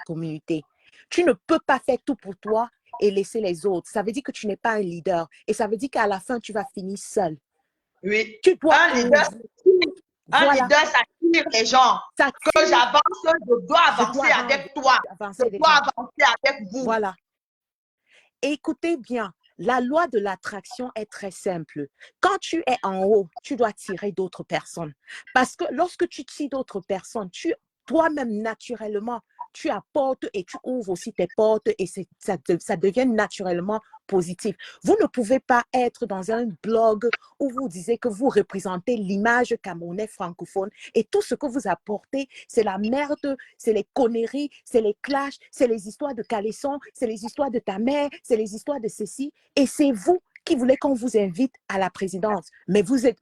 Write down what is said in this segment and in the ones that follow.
communauté. Tu ne peux pas faire tout pour toi et laisser les autres. Ça veut dire que tu n'es pas un leader. Et ça veut dire qu'à la fin, tu vas finir seul. Oui. Tu dois Un leader, ça tire les gens. Que j'avance, je dois avancer avec toi. Je dois avancer avec vous. Voilà. Écoutez bien, la loi de l'attraction est très simple. Quand tu es en haut, tu dois tirer d'autres personnes. Parce que lorsque tu tires d'autres personnes, toi-même, naturellement, tu apportes et tu ouvres aussi tes portes et ça devient naturellement positif. Vous ne pouvez pas être dans un blog où vous disiez que vous représentez l'image camerounaise francophone et tout ce que vous apportez, c'est la merde, c'est les conneries, c'est les clashs, c'est les histoires de caleçon, c'est les histoires de ta mère, c'est les histoires de ceci. Et c'est vous qui voulez qu'on vous invite à la présidence. Mais vous êtes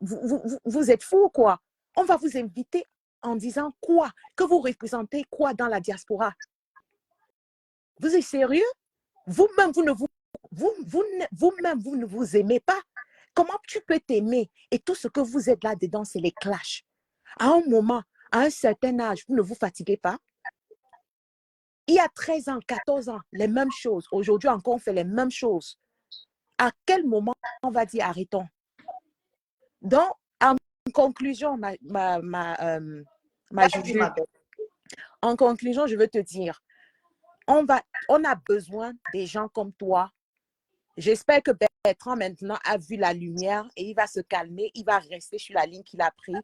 fous ou quoi? On va vous inviter en disant quoi? Que vous représentez quoi dans la diaspora? Vous êtes sérieux? Vous-même, vous ne vous aimez pas. Comment tu peux t'aimer? Et tout ce que vous êtes là-dedans, c'est les clashs. À un moment, à un certain âge, vous ne vous fatiguez pas? Il y a 13 ans, 14 ans, les mêmes choses. Aujourd'hui encore, on fait les mêmes choses. À quel moment on va dire arrêtons? Donc, en conclusion, Juju, en conclusion, je veux te dire, on a besoin des gens comme toi. J'espère que Bertrand maintenant a vu la lumière et il va se calmer, il va rester sur la ligne qu'il a prise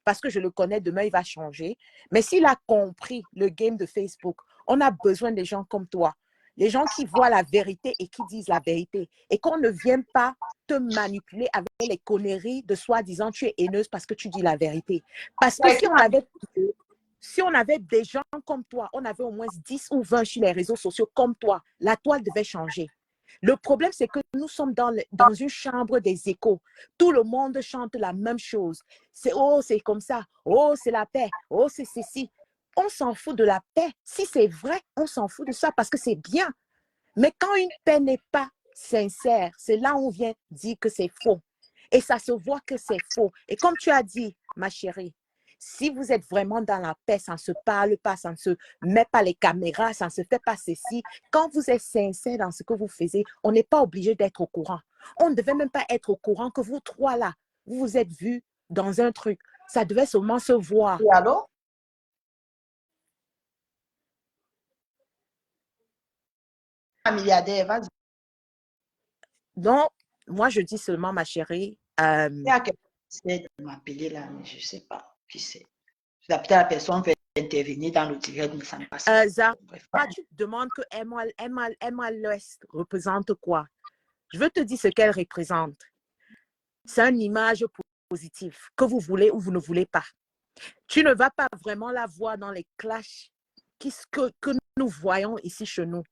parce que je le connais, demain il va changer. Mais s'il a compris le game de Facebook, on a besoin des gens comme toi, les gens qui voient la vérité et qui disent la vérité et qu'on ne vienne pas te manipuler avec les conneries de soi-disant tu es haineuse parce que tu dis la vérité. Parce que si on avait des gens comme toi, on avait au moins 10 ou 20 sur les réseaux sociaux comme toi, la toile devait changer. Le problème, c'est que nous sommes dans une chambre des échos. Tout le monde chante la même chose. Oh, c'est comme ça. Oh, c'est la paix. Oh, c'est ceci. On s'en fout de la paix. Si c'est vrai, on s'en fout de ça parce que c'est bien. Mais quand une paix n'est pas sincère, c'est là où on vient dire que c'est faux. Et ça se voit que c'est faux. Et comme tu as dit, ma chérie, si vous êtes vraiment dans la paix, ça ne se parle pas, ça ne se met pas les caméras, ça ne se fait pas ceci. Quand vous êtes sincère dans ce que vous faites, on n'est pas obligé d'être au courant. On ne devait même pas être au courant que vous trois là, vous vous êtes vus dans un truc. Ça devait seulement se voir. Et alors? Milliardaire, vas-y. Donc, moi, je dis seulement, ma chérie. Il y a quelqu'un qui essaie de m'appeler là, mais je ne sais pas qui c'est. Peut-être la personne veut intervenir dans le direct, mais ça ne passe pas. Zara, tu te demandes que Emma l'Ouest représente quoi? Je veux te dire ce qu'elle représente. C'est une image positive, que vous voulez ou vous ne voulez pas. Tu ne vas pas vraiment la voir dans les clashs que nous voyons ici chez nous.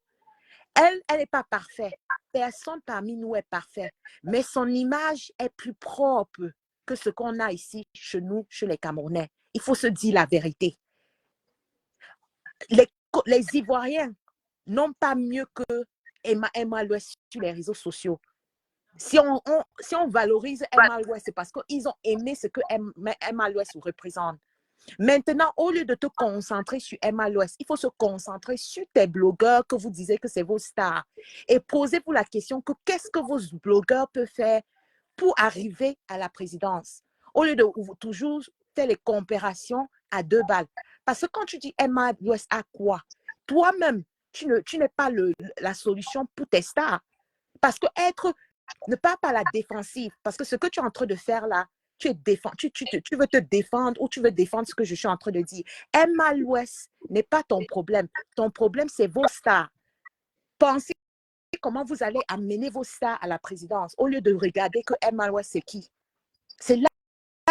Elle n'est pas parfaite. Personne parmi nous est parfait. Mais son image est plus propre que ce qu'on a ici chez nous, chez les Camerounais. Il faut se dire la vérité. Les Ivoiriens n'ont pas mieux que Emma l'Ouest sur les réseaux sociaux. Si on valorise Emma l'Ouest, c'est parce qu'ils ont aimé ce que Emma l'Ouest représente. Maintenant, au lieu de te concentrer sur Emma l'Ouest, il faut se concentrer sur tes blogueurs que vous disiez que c'est vos stars. Et posez-vous la question que qu'est-ce que vos blogueurs peuvent faire pour arriver à la présidence? Au lieu de toujours faire les comparaisons à deux balles. Parce que quand tu dis Emma l'Ouest à quoi? Toi-même, tu n'es pas la solution pour tes stars. Parce que ne pas par la défensive. Parce que ce que tu es en train de faire là, tu veux te défendre ou tu veux défendre ce que je suis en train de dire. Emma l'Ouest n'est pas ton problème. Ton problème, c'est vos stars. Pensez comment vous allez amener vos stars à la présidence au lieu de regarder que Emma l'Ouest, c'est qui. C'est là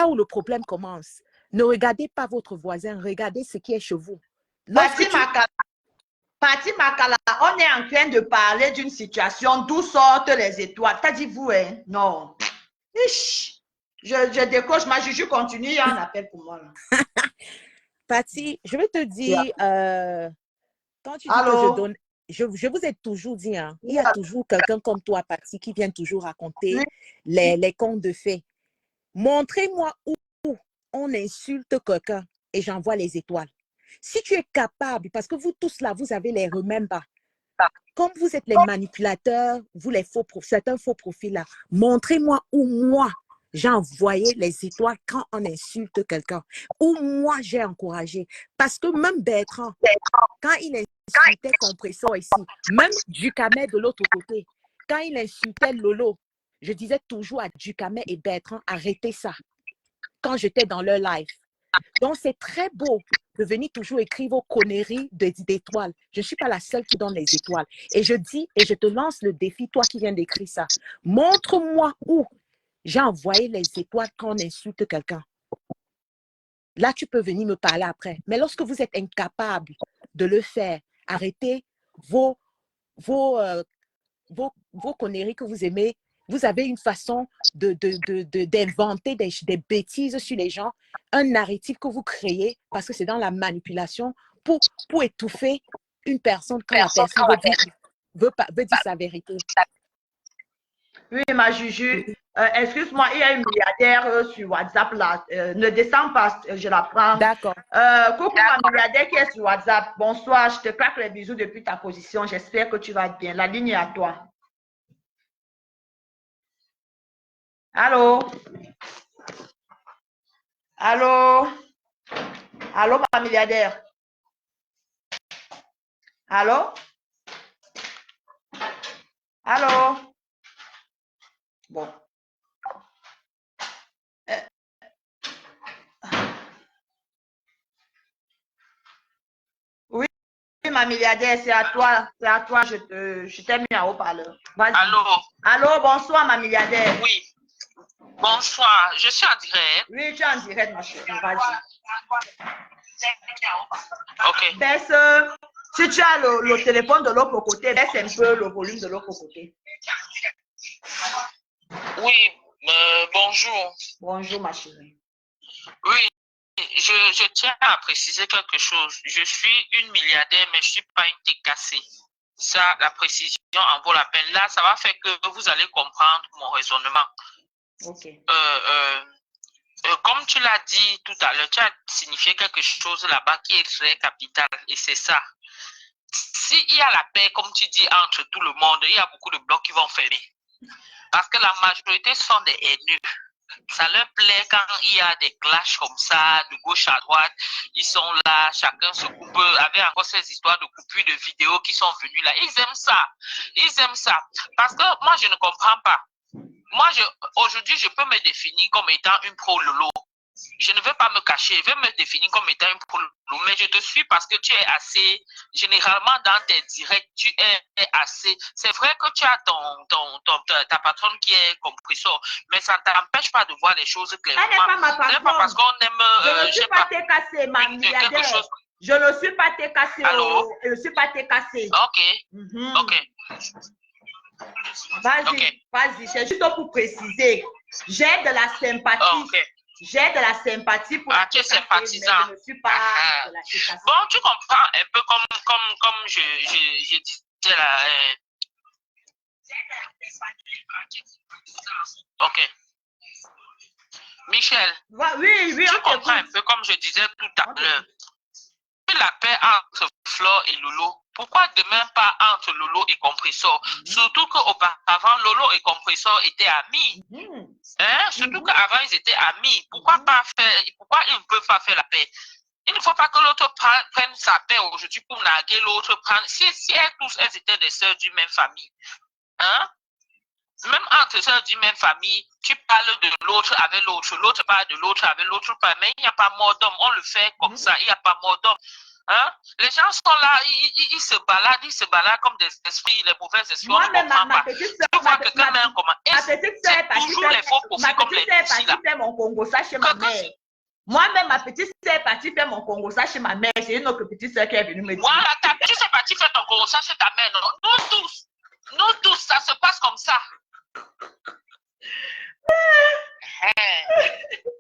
où le problème commence. Ne regardez pas votre voisin, regardez ce qui est chez vous. Patti Makala, on est en train de parler d'une situation d'où sortent les étoiles. T'as dit vous, hein? Non. Je décroche, ma Juju continue, il y a un appel pour moi. Patti, je vais te dire, quand tu dis Allô? que je donne, je vous ai toujours dit, hein, il y a toujours quelqu'un comme toi, Patti, qui vient toujours raconter les contes de fées. Montrez-moi où on insulte quelqu'un et j'envoie les étoiles. Si tu es capable, parce que vous tous là, vous avez les remembers. Comme vous êtes les manipulateurs, vous les certains faux profils là, montrez-moi où moi, j'ai envoyé les étoiles quand on insulte quelqu'un. Où moi, j'ai encouragé. Parce que même Bertrand, quand il insultait Compressor ici, même Ducamet de l'autre côté, quand il insultait Lolo, je disais toujours à Ducamet et Bertrand, arrêtez ça. Quand j'étais dans leur live. Donc, c'est très beau de venir toujours écrire vos conneries d'étoiles. Je ne suis pas la seule qui donne les étoiles. Et je dis, et je te lance le défi, toi qui viens d'écrire ça, montre-moi où j'ai envoyé les étoiles quand on insulte quelqu'un. Là, tu peux venir me parler après. Mais lorsque vous êtes incapable de le faire, arrêtez vos conneries que vous aimez. Vous avez une façon d'inventer des bêtises sur les gens, un narratif que vous créez parce que c'est dans la manipulation pour étouffer une personne quand la personne veut dire sa vérité. Oui, ma Juju, excuse-moi, il y a une milliardaire sur WhatsApp là. Ne descends pas, je la prends. D'accord. Coucou ma milliardaire qui est sur WhatsApp. Bonsoir, je te claque les bisous depuis ta position. J'espère que tu vas bien. La ligne est à toi. Allô? Allô? Allô, ma milliardaire? Allô? Allô? Bon. Oui, ma milliardaire, c'est à toi. C'est à toi, je t'ai mis en haut-parleur. Allô? Allô, bonsoir, ma milliardaire. Oui. Bonsoir, je suis en direct. Oui, tu es en direct, ma chérie. Vas-y. Ok. Baisse, si tu as le téléphone de l'autre côté, baisse un peu le volume de l'autre côté. Oui, bonjour. Bonjour, ma chérie. Oui, je tiens à préciser quelque chose. Je suis une milliardaire, mais je ne suis pas une tête cassée. Ça, la précision en vaut la peine. Là, ça va faire que vous allez comprendre mon raisonnement. Ok. Comme tu l'as dit tout à l'heure, tu as signifié quelque chose là-bas qui est très capital, et c'est ça. S'il y a la paix, comme tu dis, entre tout le monde, il y a beaucoup de blocs qui vont fermer. Parce que la majorité sont des haineux. Ça leur plaît quand il y a des clashs comme ça, de gauche à droite. Ils sont là, chacun se coupe. Avec encore ces histoires de coupures de vidéos qui sont venues là. Ils aiment ça. Ils aiment ça. Parce que moi, je ne comprends pas. Moi, aujourd'hui, je peux me définir comme étant une pro-Lolo. Je ne veux pas me cacher, je vais me définir comme étant une pro-Lolo, mais je te suis parce que tu es assez, généralement dans tes directs, tu es assez. C'est vrai que tu as ta patronne qui est compresseur, mais ça ne t'empêche pas de voir les choses clairement. Elle n'est pas ma patronne. Pas parce qu'on aime. Je ne suis pas cassé, ma milliardaire. Je ne suis pas cassé. Allô? Je ne suis pas cassé. Ok. Ok. Vas-y, vas-y, c'est juste pour préciser. J'ai de la sympathie. J'ai de la sympathie pour tu es sympathisant. Mais je ne suis pas de la sympathie. Bon, tu comprends un peu comme je disais là. Ok. Michel. Oui, tu comprends un peu comme je disais tout à l'heure. La paix entre Flore et Lolo. Pourquoi demain pas entre Lolo et Compressor? Surtout qu'auparavant, Lolo et Compressor étaient amis. Surtout qu'avant, ils étaient amis. Pourquoi ils ne peuvent pas faire la paix? Il ne faut pas que l'autre prenne sa paix aujourd'hui pour narguer l'autre. Si elles étaient des sœurs d'une même famille. Même entre sœurs d'une même famille, tu parles de l'autre avec l'autre, l'autre parle de l'autre avec l'autre, mais il n'y a pas mort d'homme. On le fait comme ça, il n'y a pas mort d'homme. Les gens sont là, ils se baladent comme des esprits, les mauvais esprits. Moi, même ma petite soeur, ma petite soeur fait mon Congo, ça chez ma mère. Moi-même, ma petite soeur est partie faire mon Congo, ça chez ma mère. C'est une autre petite soeur qui est venue me dire. Voilà, ta petite soeur est partie faire ton Congo, ça chez ta mère. Nous tous, ça se passe comme ça.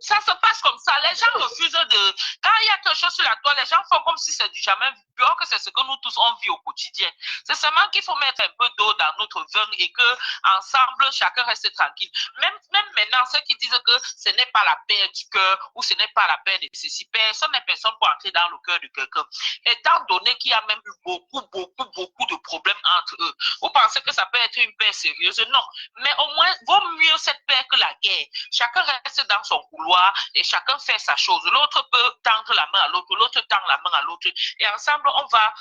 Ça se passe comme ça. Les gens refusent de... Quand il y a quelque chose sur la toile, les gens font comme si c'est du jamais vu dehors que c'est ce que nous tous on vit au quotidien. C'est seulement qu'il faut mettre un peu d'eau dans notre vin et que ensemble chacun reste tranquille. Même maintenant, ceux qui disent que ce n'est pas la paix du cœur ou ce n'est pas la paix de ceci, personne n'est personne pour entrer dans le cœur de quelqu'un. Étant donné qu'il y a même eu beaucoup de problèmes entre eux, vous pensez que ça peut être une paix sérieuse? Non. Mais au moins, vaut mieux cette paix que la guerre. Chacun reste dans son couloir et chacun fait sa chose. L'autre peut tendre la main à l'autre, l'autre tend la main à l'autre. Et ensemble, on va.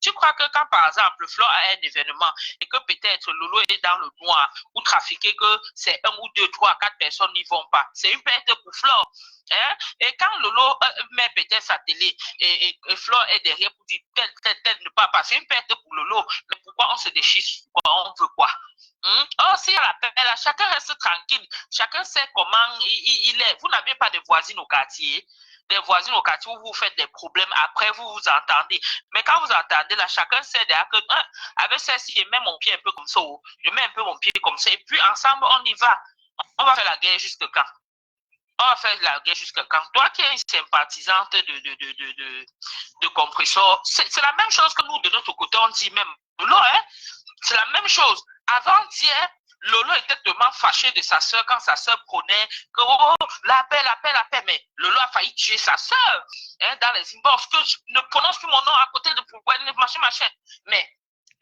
Tu crois que quand, par exemple, Flo a un événement et que peut-être Lolo est dans le noir ou trafiqué, que c'est 1 ou 2, 3, 4 personnes n'y vont pas, c'est une perte pour Flo. Hein? Et quand Lolo met peut-être sa télé et Flo est derrière pour dire tel ne pas passer, c'est une perte pour Lolo. Mais pourquoi on se déchire? Pourquoi on veut quoi? Oh, s'il y a la paix là, chacun reste tranquille. Chacun sait comment il est. Vous n'avez pas de voisines au quartier. Des voisines au quartier où vous faites des problèmes, après vous vous entendez. Mais quand vous entendez là, chacun sait déjà que avec celle-ci, je mets mon pied un peu comme ça, je mets un peu mon pied comme ça, et puis ensemble, on y va. On va faire la guerre jusqu'à quand? On va faire la guerre jusqu'à quand? Toi qui es une sympathisante de compresseur, c'est la même chose que nous, de notre côté, on dit même. Lolo, hein? C'est la même chose. Avant-hier, Lolo était tellement fâché de sa soeur quand sa soeur prenait que la paix, mais Lolo a failli tuer sa soeur dans les inbox, que je ne prononce plus mon nom à côté de pouvoir, machin. Mais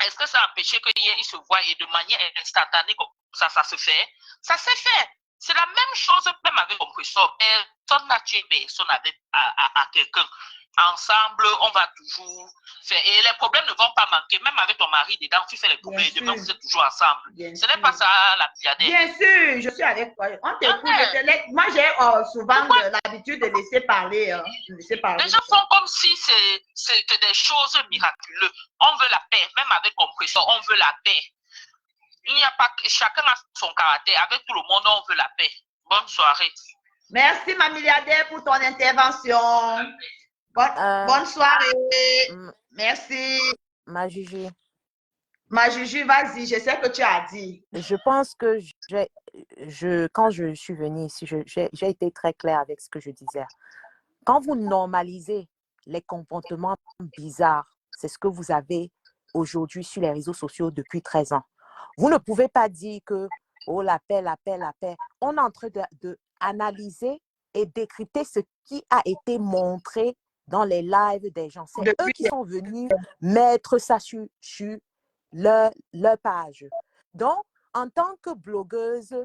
est-ce que ça a empêché qu'il se voient et de manière instantanée comme ça se fait? Ça s'est fait. C'est la même chose même avec mon professeur. Personne n'a tué personne à quelqu'un. Ensemble, on va toujours faire. Et les problèmes ne vont pas manquer. Même avec ton mari dedans, tu fais les problèmes et demain, vous êtes toujours ensemble. Ce n'est pas ça la piadère. Bien sûr, je suis avec toi. On t'écoute. Moi, j'ai souvent l'habitude de laisser parler. Les gens font comme si c'est des choses miraculeuses. On veut la paix. Même avec compresseur, on veut la paix. Il n'y a pas que chacun a son caractère. Avec tout le monde, on veut la paix. Bonne soirée. Merci, ma milliardaire, pour ton intervention. Bonne soirée. Merci. Ma Juju. Ma Juju, vas-y, je sais que tu as dit. Je pense que quand je suis venue ici, j'ai été très claire avec ce que je disais. Quand vous normalisez les comportements bizarres, c'est ce que vous avez aujourd'hui sur les réseaux sociaux depuis 13 ans. Vous ne pouvez pas dire que, oh, la paix. On est en train d'analyser et décrypter ce qui a été montré dans les lives des gens. C'est eux qui sont venus mettre ça sur leur page. Donc, en tant que blogueuse,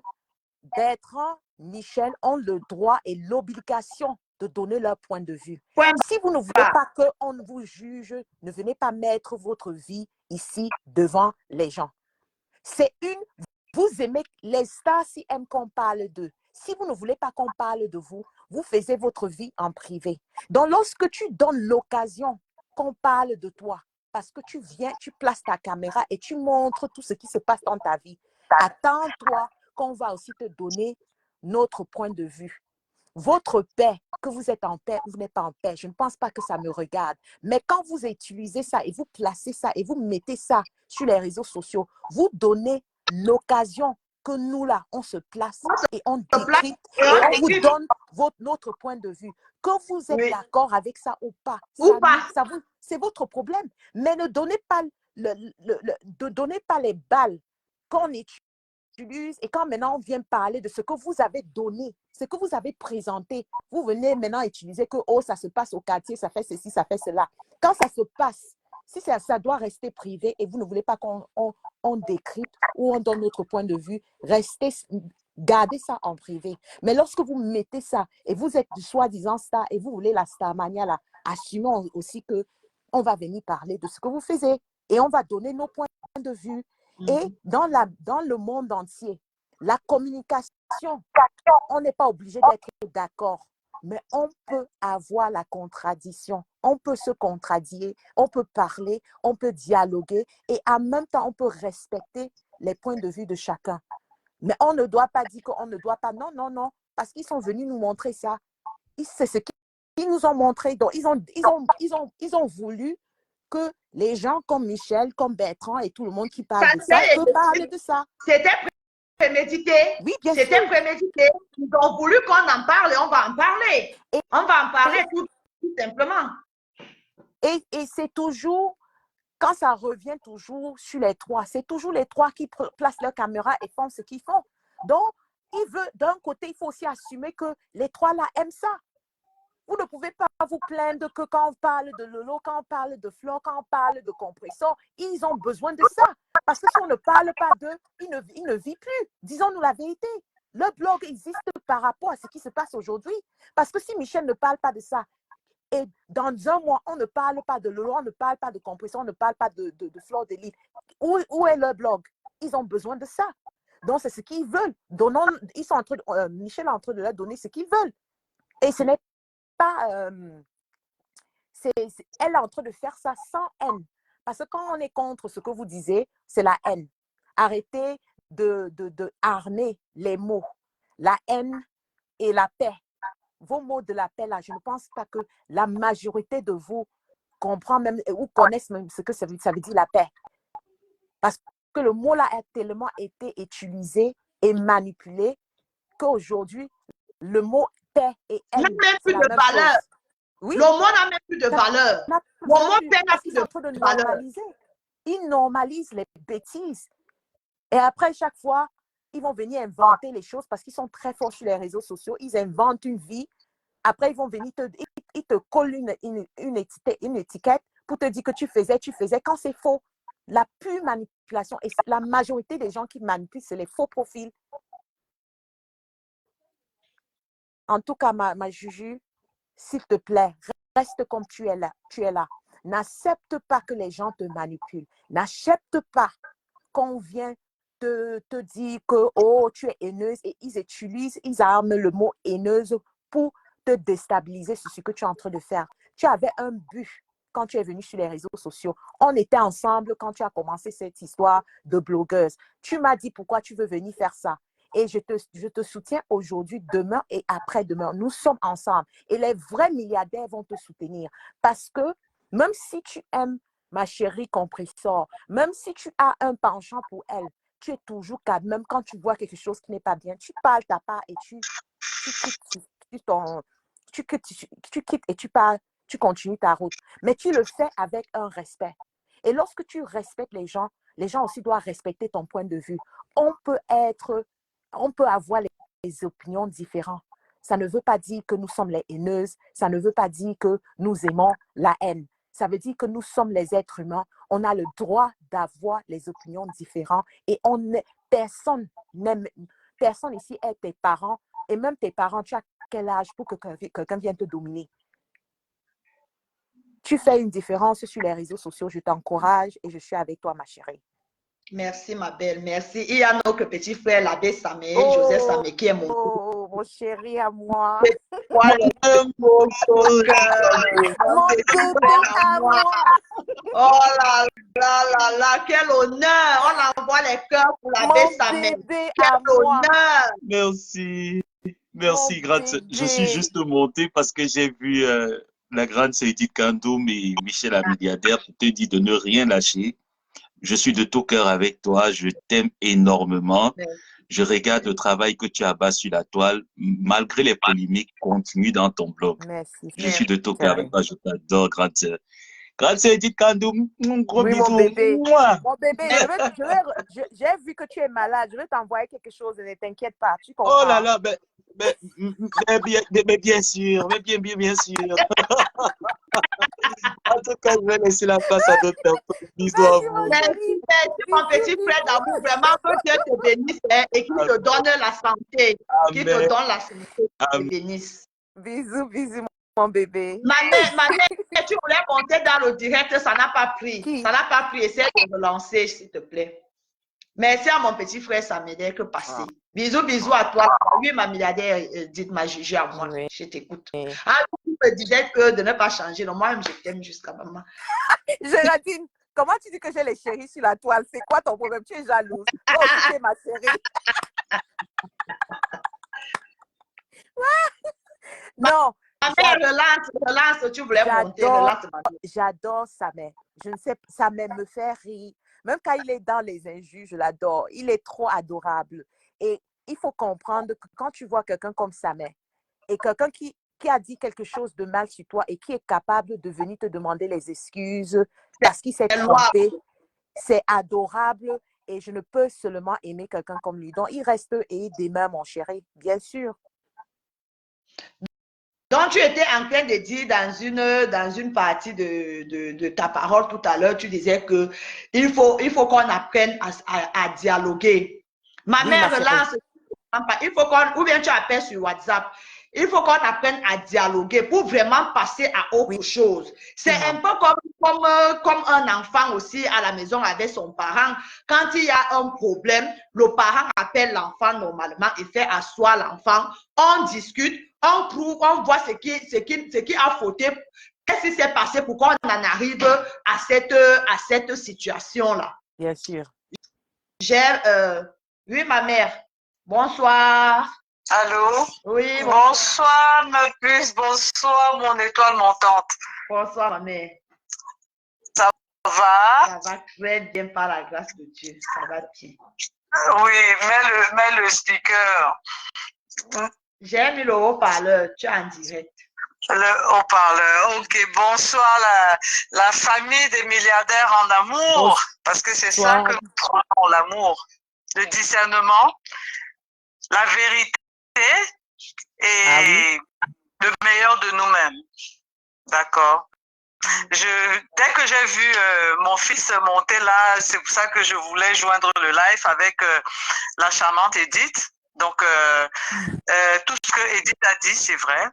Bertrand, Michel ont le droit et l'obligation de donner leur point de vue. Si vous ne voulez pas qu'on vous juge, ne venez pas mettre votre vie ici devant les gens. Vous aimez les stars si aiment qu'on parle d'eux. Si vous ne voulez pas qu'on parle de vous, vous faites votre vie en privé. Donc, lorsque tu donnes l'occasion qu'on parle de toi, parce que tu viens, tu places ta caméra et tu montres tout ce qui se passe dans ta vie, attends-toi qu'on va aussi te donner notre point de vue. Votre paix, que vous êtes en paix ou vous n'êtes pas en paix, je ne pense pas que ça me regarde. Mais quand vous utilisez ça et vous placez ça et vous mettez ça sur les réseaux sociaux, vous donnez l'occasion que nous, là, on se place et on décrypte et on vous donne notre point de vue. Que vous êtes d'accord avec ça ou pas, c'est votre problème. Mais ne donnez pas, donnez pas les balles qu'on utilise et quand maintenant on vient parler de ce que vous avez donné, ce que vous avez présenté, vous venez maintenant utiliser que, oh, ça se passe au quartier, ça fait ceci, ça fait cela. Quand ça se passe, si ça doit rester privé et vous ne voulez pas qu'on décrypte ou on donne notre point de vue, gardez ça en privé. Mais lorsque vous mettez ça et vous êtes du soi-disant star et vous voulez la starmania, là, assumons aussi qu'on va venir parler de ce que vous faites et on va donner nos points de vue. Et dans le monde entier, la communication, on n'est pas obligé d'être d'accord. Mais on peut avoir la contradiction, on peut se contradire, on peut parler, on peut dialoguer et en même temps, on peut respecter les points de vue de chacun. Mais on ne doit pas dire qu'on ne doit pas, non, parce qu'ils sont venus nous montrer ça. C'est ce qu'ils nous ont montré. Donc, ils ont voulu que les gens comme Michel, comme Bertrand et tout le monde qui parle de ça, peut parler de ça. C'était prémédité. Oui, bien sûr. C'était prémédité. Ils ont voulu qu'on en parle et on va en parler. On va en parler tout simplement. Et c'est toujours, quand ça revient toujours sur les trois, c'est toujours les trois qui placent leur caméra et font ce qu'ils font. Donc, d'un côté, il faut aussi assumer que les trois là aiment ça. Vous ne pouvez pas vous plaindre que quand on parle de Lolo, quand on parle de Flo, quand on parle de Compressor, ils ont besoin de ça. Parce que si on ne parle pas d'eux, ils ne vivent plus. Disons-nous la vérité. Le blog existe par rapport à ce qui se passe aujourd'hui. Parce que si Michel ne parle pas de ça, et dans un mois, on ne parle pas de Lolo, on ne parle pas de Compressor, on ne parle pas de Fleur de Lys, où est le blog? Ils ont besoin de ça. Donc, c'est ce qu'ils veulent. Michel est en train de leur donner ce qu'ils veulent. Et ce n'est pas... elle est en train de faire ça sans haine. Parce que quand on est contre ce que vous disiez, c'est la haine. Arrêtez de harner les mots. La haine et la paix. Vos mots de la paix, là, je ne pense pas que la majorité de vous comprend même ou connaissent même ce que ça veut dire la paix. Parce que le mot là a tellement été utilisé et manipulé qu'aujourd'hui, le mot paix et haine, n'a même plus de valeur. Oui. Le mot n'a même plus de valeur. Le mot paix n'a plus de valeur. Ils normalisent les bêtises. Et après, chaque fois, ils vont venir inventer les choses parce qu'ils sont très forts sur les réseaux sociaux. Ils inventent une vie. Après, ils vont venir ils te collent une étiquette pour te dire que tu faisais quand c'est faux. La pure manipulation. Et la majorité des gens qui manipulent, c'est les faux profils. En tout cas, ma Juju, s'il te plaît, reste comme tu es là. N'accepte pas que les gens te manipulent. N'accepte pas qu'on vient te dire que oh, tu es haineuse et ils arment le mot haineuse pour te déstabiliser sur ce que tu es en train de faire. Tu avais un but quand tu es venu sur les réseaux sociaux. On était ensemble quand tu as commencé cette histoire de blogueuse. Tu m'as dit pourquoi tu veux venir faire ça. Et je te soutiens aujourd'hui, demain et après-demain. Nous sommes ensemble. Et les vrais milliardaires vont te soutenir. Parce que même si tu aimes ma chérie Compressor, même si tu as un penchant pour elle, tu es toujours calme. Même quand tu vois quelque chose qui n'est pas bien, tu parles ta part et tu quittes et tu parles, tu continues ta route. Mais tu le fais avec un respect. Et lorsque tu respectes les gens aussi doivent respecter ton point de vue. On peut avoir les opinions différentes. Ça ne veut pas dire que nous sommes les haineuses. Ça ne veut pas dire que nous aimons la haine. Ça veut dire que nous sommes les êtres humains. On a le droit d'avoir les opinions différentes et personne ici est tes parents. Et même tes parents, tu as quel âge pour que quelqu'un vienne te dominer? Tu fais une différence sur les réseaux sociaux. Je t'encourage et je suis avec toi, ma chérie. Merci, ma belle, merci. Il y a notre petit frère, l'abbé Samé, Joseph Samé, qui est mon... Oh, mon chéri à moi. Mon bébé à moi. Oh là là, quel honneur. On envoie les cœurs pour l'abbé Samé. Quel honneur. Merci, grande. Je suis juste monté parce que j'ai vu la grande Edith Kandoum et Michel la milliardaire pour te dire de ne rien lâcher. Je suis de tout cœur avec toi, je t'aime énormément. Je regarde le travail que tu as bas sur la toile. Malgré les polémiques, continue dans ton blog. Merci. Je suis de tout cœur avec toi, je t'adore, grande sœur. Grande sœur Edith Kandoum, un gros bisou. Mon bébé, j'ai vu que tu es malade. Je vais t'envoyer quelque chose, ne t'inquiète pas. Tu comprends? Oh là là, mais bien sûr, bien sûr. En tout cas, je vais laisser la place à d'autres personnes. Bisous à vous. Merci, mon petit frère d'amour. Vraiment, que Dieu te bénisse et qu'il te donne la santé. Qu'il te donne la santé. Te bénisse. Bisous, mon bébé. Mané, tu voulais monter dans le direct, ça n'a pas pris. Ça n'a pas pris. Essaie de relancer, s'il te plaît. Merci à mon petit frère Samédé que passer. Bisous à toi. Oui, ma milliardaire, dites ma Juju à moi. Je t'écoute. Ah, tu me disais que de ne pas changer. Non, moi-même, je t'aime jusqu'à maman. Géraldine, comment tu dis que j'ai les chéris sur la toile? C'est quoi ton problème? Tu es jalouse. Oh, tu es ma chérie. Non. Relance, tu voulais monter. J'adore Samé. Je ne sais pas, Samé me fait rire. Même quand il est dans les injures, je l'adore. Il est trop adorable. Et il faut comprendre que quand tu vois quelqu'un comme Samé et quelqu'un qui qui a dit quelque chose de mal sur toi et qui est capable de venir te demander les excuses parce qu'il s'est trompé, c'est adorable et je ne peux seulement aimer quelqu'un comme lui. Donc, il reste et il demeure, mon chéri, bien sûr. Donc, tu étais en train de dire dans une partie de ta parole tout à l'heure, tu disais que il faut qu'on apprenne à dialoguer. Ma mère, là, il faut qu'on, ou bien tu appelles sur WhatsApp, il faut qu'on apprenne à dialoguer pour vraiment passer à autre chose. C'est un peu comme un enfant aussi à la maison avec son parent. Quand il y a un problème, le parent appelle l'enfant normalement et fait asseoir l'enfant. On discute, on trouve, on voit ce qui a fauté, qu'est-ce qui s'est passé pour qu'on en arrive à cette situation-là. Bien sûr. Oui, ma mère. Bonsoir. Allô? Oui. Bonsoir, ma puce. Bonsoir, mon étoile montante. Bonsoir, ma mère. Ça va? Ça va très bien par la grâce de Dieu. Ça va bien. Oui, mets le speaker. J'ai mis le haut-parleur. Tu es en direct. Le haut-parleur. Ok, bonsoir la famille des milliardaires en amour. Parce que c'est ça que nous prenons, l'amour. Le discernement, la vérité et le meilleur de nous-mêmes. D'accord. Dès que j'ai vu mon fils monter là, c'est pour ça que je voulais joindre le live avec la charmante Edith. Donc, tout ce que Edith a dit, c'est vrai.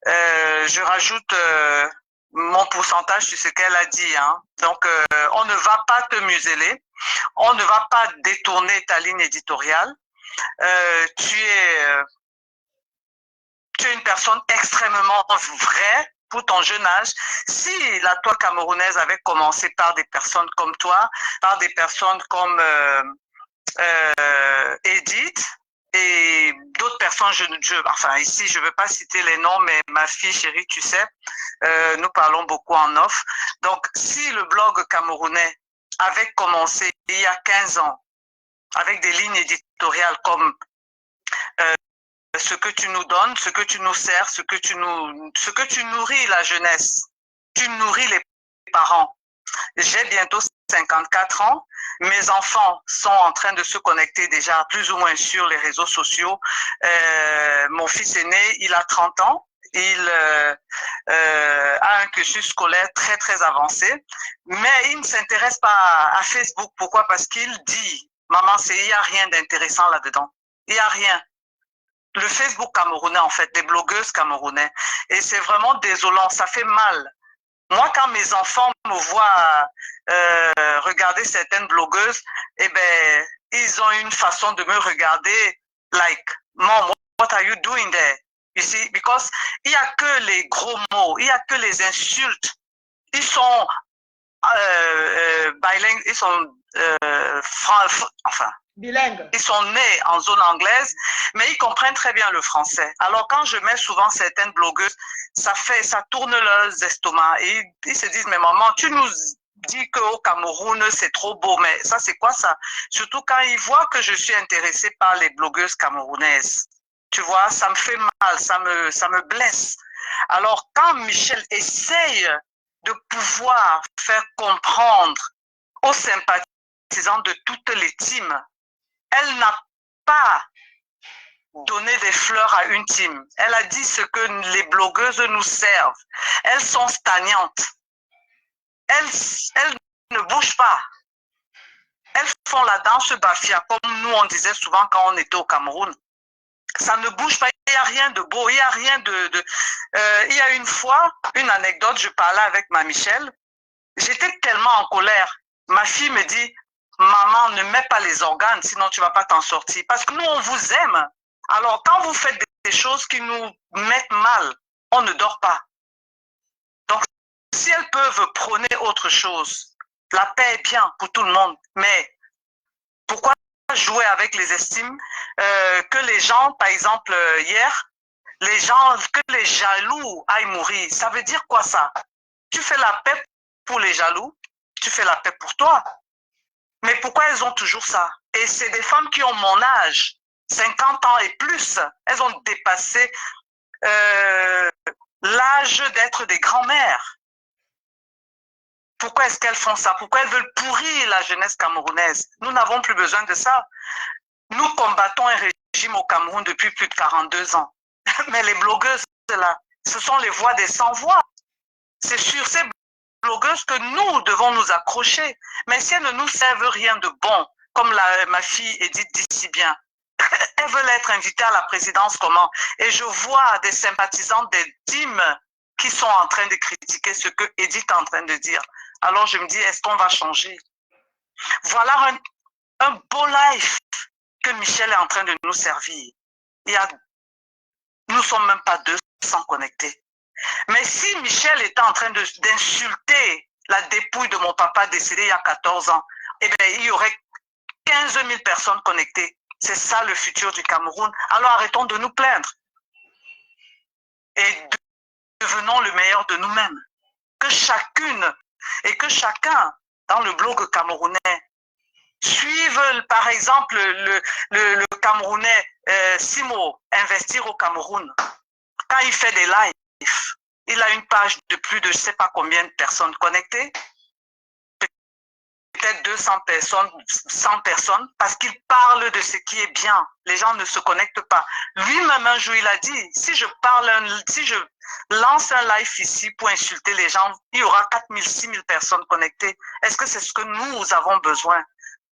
Je rajoute mon pourcentage sur ce qu'elle a dit. Hein. Donc, on ne va pas te museler. On ne va pas détourner ta ligne éditoriale. Tu es une personne extrêmement vraie pour ton jeune âge. Si la toile camerounaise avait commencé par des personnes comme toi, par des personnes comme Edith et d'autres personnes, enfin ici je ne veux pas citer les noms, mais ma fille chérie, tu sais, nous parlons beaucoup en off. Donc si le blog camerounais avait commencé il y a 15 ans avec des lignes éditoriales comme ce que tu nous donnes, ce que tu nous sers, ce que tu nourris la jeunesse, tu nourris les parents. J'ai bientôt 54 ans. Mes enfants sont en train de se connecter déjà plus ou moins sur les réseaux sociaux. Mon fils aîné, il a 30 ans. Il a un cursus scolaire très, très avancé. Mais il ne s'intéresse pas à Facebook. Pourquoi? Parce qu'il dit, maman, il n'y a rien d'intéressant là-dedans. Il n'y a rien. Le Facebook camerounais, en fait, des blogueuses camerounais. Et c'est vraiment désolant, ça fait mal. Moi, quand mes enfants me voient regarder certaines blogueuses, eh ben, ils ont une façon de me regarder, like, Mom, what are you doing there? You see, because il n'y a que les gros mots, il n'y a que les insultes. Ils sont bilingues, ils sont bilingues. Ils sont nés en zone anglaise, mais ils comprennent très bien le français. Alors quand je mets souvent certaines blogueuses, ça tourne leurs estomacs et ils se disent, mais maman, tu nous dis qu'au Cameroun c'est trop beau, mais ça c'est quoi ça? Surtout quand ils voient que je suis intéressée par les blogueuses camerounaises. Tu vois, ça me fait mal, ça me blesse. Alors quand Michel essaye de pouvoir faire comprendre aux sympathisants de toutes les teams, elle n'a pas donné des fleurs à une team. Elle a dit ce que les blogueuses nous servent. Elles sont stagnantes. Elles ne bougent pas. Elles font la danse bafia, comme nous on disait souvent quand on était au Cameroun. Ça ne bouge pas, il n'y a rien de beau, il n'y a rien il y a une fois, une anecdote, je parlais avec ma Michel, j'étais tellement en colère. Ma fille me dit, maman, ne mets pas les organes, sinon tu ne vas pas t'en sortir. Parce que nous, on vous aime. Alors, quand vous faites des choses qui nous mettent mal, on ne dort pas. Donc, si elles peuvent prôner autre chose, la paix est bien pour tout le monde. Mais pourquoi jouer avec les estimes que les gens, par exemple, hier, que les jaloux aillent mourir? Ça veut dire quoi ça? Tu fais la paix pour les jaloux, tu fais la paix pour toi. Mais pourquoi elles ont toujours ça? Et c'est des femmes qui ont mon âge, 50 ans et plus. Elles ont dépassé l'âge d'être des grands-mères. Pourquoi est-ce qu'elles font ça? Pourquoi elles veulent pourrir la jeunesse camerounaise? Nous n'avons plus besoin de ça. Nous combattons un régime au Cameroun depuis plus de 42 ans. Mais les blogueuses, là, ce sont les voix des sans-voix. C'est sur ces blogueuses que nous devons nous accrocher. Mais si elles ne nous servent rien de bon, comme ma fille Edith dit si bien, elles veulent être invitées à la présidence comment? Et je vois des sympathisantes des teams qui sont en train de critiquer ce que Edith est en train de dire. Alors je me dis, est-ce qu'on va changer? Voilà un beau life que Michel est en train de nous servir. Nous ne sommes même pas 200 connectés. Mais si Michel était en train d'insulter la dépouille de mon papa décédé il y a 14 ans, eh bien, il y aurait 15 000 personnes connectées. C'est ça le futur du Cameroun. Alors arrêtons de nous plaindre. Et devenons le meilleur de nous-mêmes. Que chacune et que chacun dans le blog camerounais suive, par exemple, le Camerounais Simo, Investir au Cameroun. Quand il fait des lives, il a une page de plus de je ne sais pas combien de personnes connectées. Peut-être 200 personnes, 100 personnes, parce qu'il parle de ce qui est bien. Les gens ne se connectent pas. Lui-même, un jour, il a dit, si je lance un live ici pour insulter les gens, il y aura 4 000, 6 000 personnes connectées. Est-ce que c'est ce que nous avons besoin?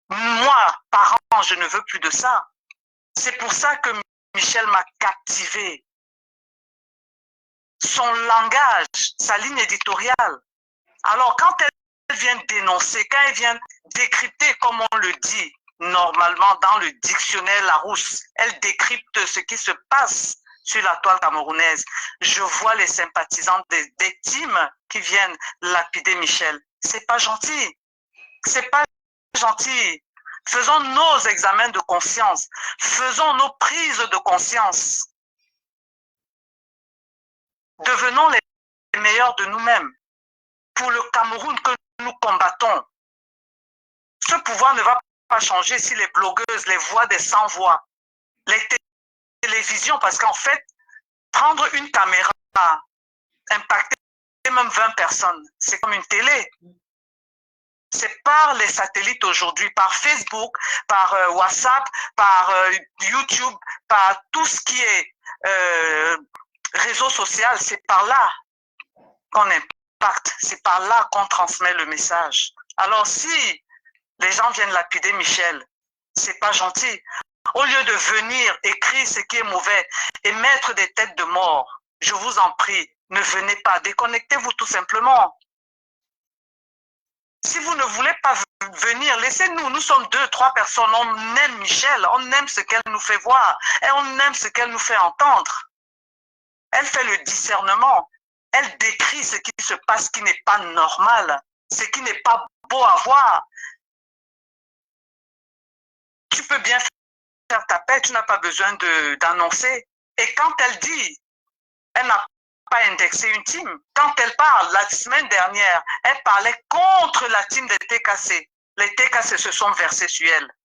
Moi, parent, je ne veux plus de ça. C'est pour ça que Michel m'a captivé. Son langage, sa ligne éditoriale. Alors, quand elle vient dénoncer, quand elle vient décrypter, comme on le dit normalement dans le dictionnaire Larousse, elle décrypte ce qui se passe sur la toile camerounaise. Je vois les sympathisants des teams qui viennent lapider Michel. C'est pas gentil. C'est pas gentil. Faisons nos examens de conscience. Faisons nos prises de conscience. Devenons les meilleurs de nous-mêmes. Pour le Cameroun que nous combattons. Ce pouvoir ne va pas changer si les blogueuses, les voix des sans-voix, les télévisions, parce qu'en fait, prendre une caméra, impacter même 20 personnes, c'est comme une télé. C'est par les satellites aujourd'hui, par Facebook, par WhatsApp, par YouTube, par tout ce qui est réseau social, c'est par là qu'on impacte, c'est par là qu'on transmet le message. Alors si les gens viennent lapider Michel, c'est pas gentil. Au lieu de venir écrire ce qui est mauvais et mettre des têtes de mort, je vous en prie, ne venez pas, déconnectez-vous tout simplement. Si vous ne voulez pas venir, laissez-nous, nous sommes 2, 3 personnes, on aime Michel, on aime ce qu'elle nous fait voir et on aime ce qu'elle nous fait entendre. Elle fait le discernement, elle décrit ce qui se passe qui n'est pas normal, ce qui n'est pas beau à voir. Tu peux bien faire ta paix, tu n'as pas besoin d'annoncer. Et quand elle dit, elle n'a pas indexé une team. Quand elle parle, la semaine dernière, elle parlait contre la team des TKC. Les TKC se sont versés sur elle.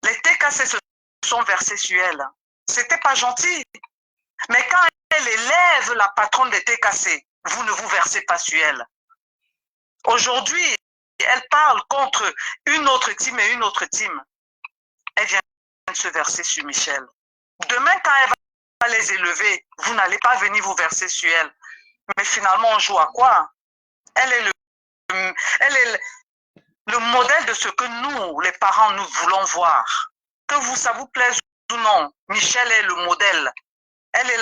Les TKC se sont versés sur elle. C'était pas gentil. Mais quand elle élève la patronne des TKC, vous ne vous versez pas sur elle. Aujourd'hui, elle parle contre une autre team et une autre team. Elle vient de se verser sur Michel. Demain, quand elle va les élever, vous n'allez pas venir vous verser sur elle. Mais finalement, on joue à quoi? Elle est le modèle de ce que nous, les parents, nous voulons voir. Que ça vous plaise ou non, Michel est le modèle. Elle est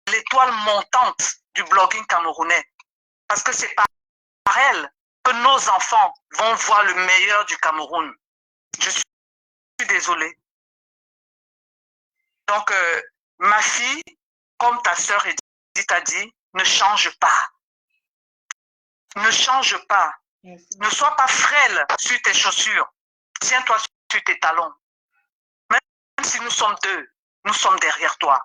l'étoile montante du blogging camerounais. Parce que c'est par elle que nos enfants vont voir le meilleur du Cameroun. Je suis désolée. Donc, ma fille, comme ta sœur Edith a dit, ne change pas. Ne change pas. Merci. Ne sois pas frêle sur tes chaussures. Tiens-toi sur tes talons. Même si nous sommes 2, nous sommes derrière toi.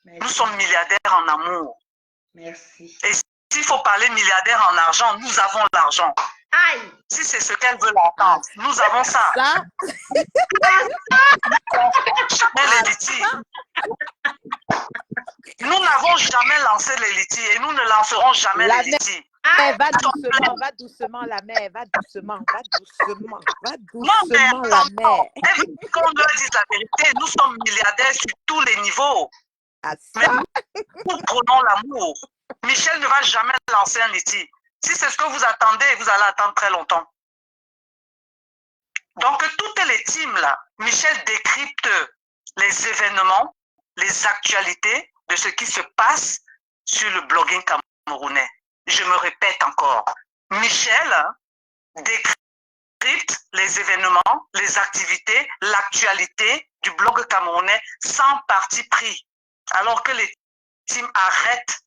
Merci. Nous sommes milliardaires en amour. Merci. Et s'il faut parler milliardaire en argent, nous avons l'argent. Aïe! Si c'est ce qu'elle veut entendre, nous avons ça. Ça, Elle est dit. Nous n'avons jamais lancé les litiges et nous ne lancerons jamais La les litiges. Va doucement, la mère, va doucement, Non, mais la mère. qu'on leur dise la vérité, nous sommes milliardaires sur tous les niveaux. À Mais ça, nous prenons l'amour. Michel ne va jamais lancer un litige. Si c'est ce que vous attendez, vous allez attendre très longtemps. Donc, toutes les teams là, Michel décrypte les événements, les actualités de ce qui se passe sur le blogging camerounais. Je me répète encore. Michel décrypte les événements, les activités, l'actualité du blog camerounais sans parti pris. Alors que les teams arrêtent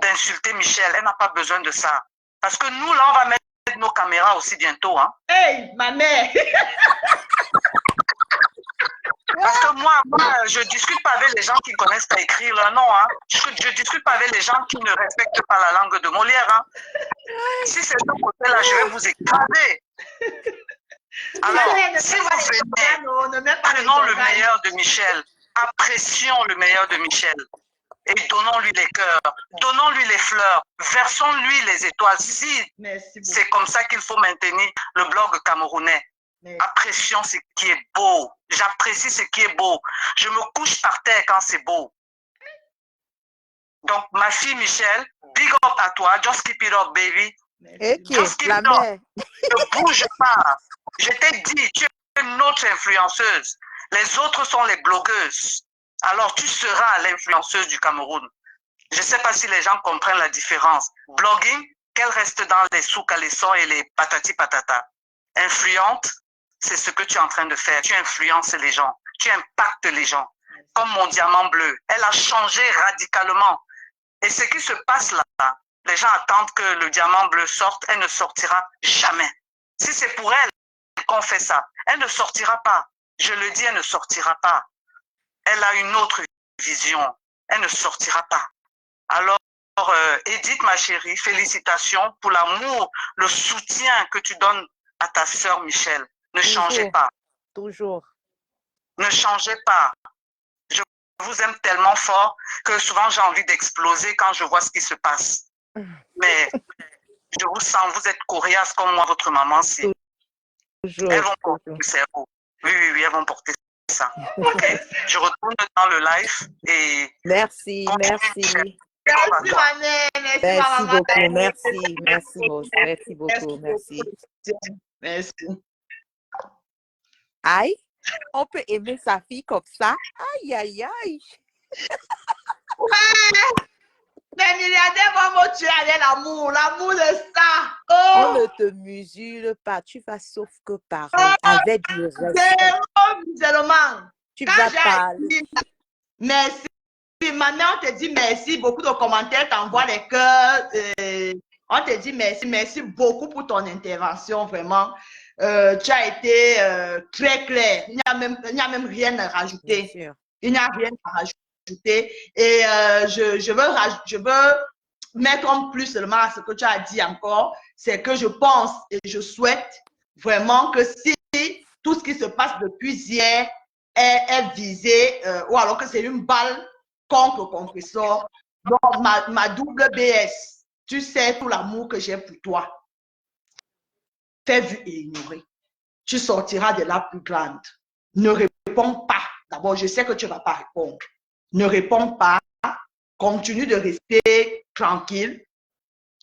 d'insulter Michel. Elle n'a pas besoin de ça. Parce que nous, là, on va mettre nos caméras aussi bientôt. Hein. Hey, ma mère! Parce que moi, je ne discute pas avec les gens qui connaissent pas écrire leur nom. Hein. Je ne discute pas avec les gens qui ne respectent pas la langue de Molière. Hein. Si c'est de ce côté-là, je vais vous écraser. Alors, si vous venez, prenons le meilleur de Michel, apprécions le meilleur de Michel et donnons-lui les cœurs, donnons-lui les fleurs, versons-lui les étoiles. Si c'est comme ça qu'il faut maintenir le blog camerounais. Apprécions ce qui est beau. J'apprécie ce qui est beau. Je me couche par terre quand c'est beau. Donc, ma fille Michel, big up à toi. Just keep it up, baby. Just keep it up. Ne bouge pas. Je t'ai dit, tu es une autre influenceuse. Les autres sont les blogueuses. Alors, tu seras l'influenceuse du Cameroun. Je ne sais pas si les gens comprennent la différence. Blogging, qu'elle reste dans les souks à leçons et les patati patata. Influente, c'est ce que tu es en train de faire. Tu influences les gens. Tu impactes les gens. Comme mon diamant bleu. Elle a changé radicalement. Et ce qui se passe là, les gens attendent que le diamant bleu sorte. Elle ne sortira jamais. Si c'est pour elle qu'on fait ça, elle ne sortira pas. Je le dis, elle ne sortira pas. Elle a une autre vision. Elle ne sortira pas. Alors, Edith, ma chérie, félicitations pour l'amour, le soutien que tu donnes à ta sœur Michel. Ne changez pas. Toujours. Ne changez pas. Je vous aime tellement fort que souvent j'ai envie d'exploser quand je vois ce qui se passe. Mais je vous sens, vous êtes coriace comme moi, votre maman, si. Toujours. Elles vont porter le cerveau. Oui, elles vont porter ça. Ok. Je retourne dans le live et... Merci. Merci, ma mère. Merci beaucoup. Merci beaucoup. Merci. Aïe, on peut aimer sa fille comme ça. Aïe. Ouais. Les milliardaires vont me tuer avec l'amour de ça. Oh. On ne te mesure pas. Tu vas sauf que parler avec du respect. Tu vas parler. Merci. Maintenant, on te dit merci. Beaucoup de commentaires t'envoient les cœurs. On te dit merci beaucoup pour ton intervention, vraiment. Tu as été très clair. Il n'y a même rien à rajouter. Il n'y a rien à rajouter. Et je veux mettre en plus seulement à ce que tu as dit encore. C'est que je pense et je souhaite vraiment que si tout ce qui se passe depuis hier est visé, ou alors que c'est une balle contre le compresseur, donc ma double BS, tu sais tout l'amour que j'ai pour toi. Fais vu et ignorer. Tu sortiras de la plus grande. Ne réponds pas. D'abord, je sais que tu ne vas pas répondre. Ne réponds pas. Continue de rester tranquille.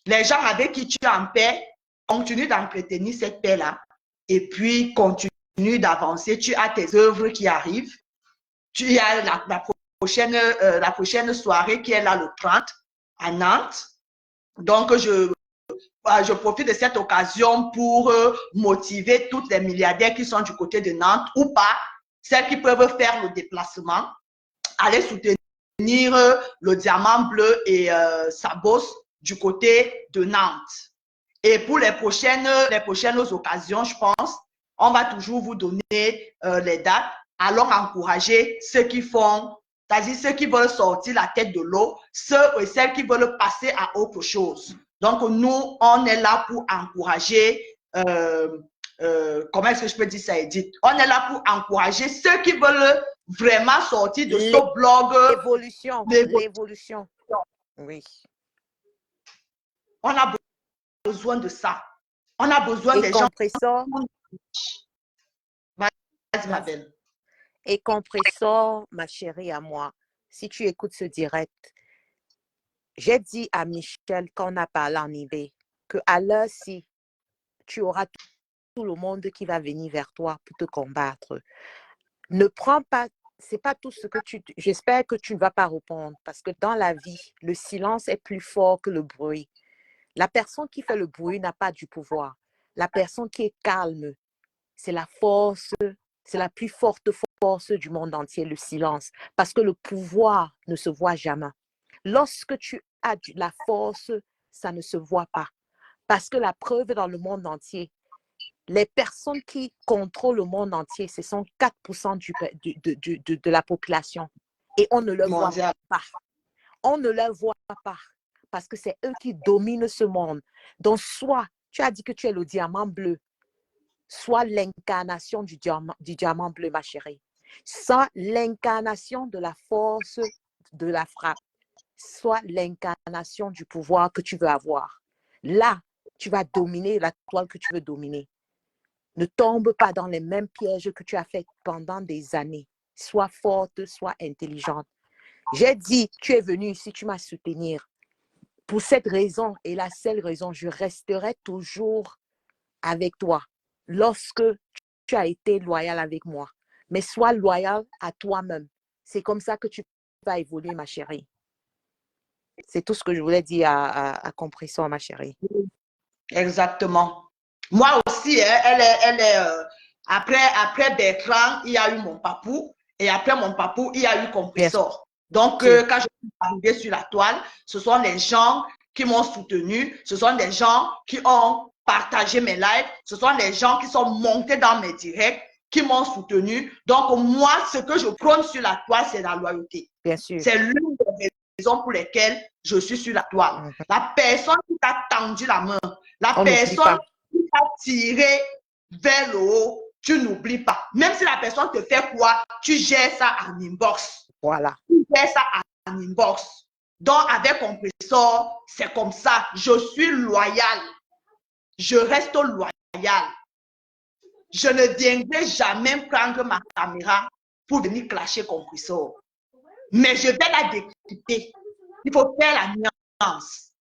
Les gens avec qui tu es en paix, continue d'entretenir cette paix-là. Et puis, continue d'avancer. Tu as tes œuvres qui arrivent. Tu as la prochaine soirée qui est là le 30 à Nantes. Donc, je profite de cette occasion pour motiver toutes les milliardaires qui sont du côté de Nantes ou pas, celles qui peuvent faire le déplacement, aller soutenir le diamant bleu et Sabos du côté de Nantes. Et pour les prochaines occasions, je pense, on va toujours vous donner les dates. Allons encourager ceux qui font, c'est-à-dire ceux qui veulent sortir la tête de l'eau, ceux et celles qui veulent passer à autre chose. Donc, nous, on est là pour encourager, comment est-ce que je peux dire ça, Edith? On est là pour encourager ceux qui veulent vraiment sortir de ce blog. L'évolution. Oui. On a besoin de ça. On a besoin des gens. Vas-y, ma belle. Et compressor, ma chérie à moi, si tu écoutes ce direct, j'ai dit à Michel quand on a parlé en eBay qu'à l'heure-ci, tu auras tout le monde qui va venir vers toi pour te combattre. Ne prends pas, c'est pas tout ce que j'espère que tu ne vas pas répondre parce que dans la vie, le silence est plus fort que le bruit. La personne qui fait le bruit n'a pas du pouvoir. La personne qui est calme, c'est la force, c'est la plus forte force du monde entier, le silence. Parce que le pouvoir ne se voit jamais. Lorsque tu as la force, ça ne se voit pas. Parce que la preuve dans le monde entier, les personnes qui contrôlent le monde entier, ce sont 4% de la population. Et on ne le voit pas. On ne le voit pas. Parce que c'est eux qui dominent ce monde. Donc, soit tu as dit que tu es le diamant bleu, soit l'incarnation du diamant bleu, ma chérie. Soit l'incarnation de la force de la frappe. Soit l'incarnation du pouvoir que tu veux avoir. Là, tu vas dominer la toile que tu veux dominer. Ne tombe pas dans les mêmes pièges que tu as fait pendant des années. Sois forte, sois intelligente. J'ai dit, tu es venue ici, tu m'as soutenir. Pour cette raison et la seule raison, je resterai toujours avec toi lorsque tu as été loyal avec moi. Mais sois loyal à toi-même. C'est comme ça que tu vas évoluer, ma chérie. C'est tout ce que je voulais dire à Compressor, ma chérie. Exactement. Moi aussi, elle est après Bertrand, il y a eu mon papou. Et après mon papou, il y a eu Compressor. Donc, quand je suis arrivée sur la toile, ce sont les gens qui m'ont soutenu. Ce sont des gens qui ont partagé mes lives. Ce sont les gens qui sont montés dans mes directs, qui m'ont soutenu. Donc, moi, ce que je prône sur la toile, c'est la loyauté. Bien sûr. C'est l'une des raisons pour lesquelles je suis sur la toile. La personne qui t'a tendu la main, la personne qui t'a tiré vers le haut, tu n'oublies pas. Même si la personne te fait quoi, tu gères ça en inbox. Voilà. Tu gères ça en inbox. Donc, avec Compressor, c'est comme ça. Je suis loyal. Je reste loyal. Je ne viendrai jamais prendre ma caméra pour venir clasher Compressor. Mais je vais la décrypter. Il faut faire la nuance.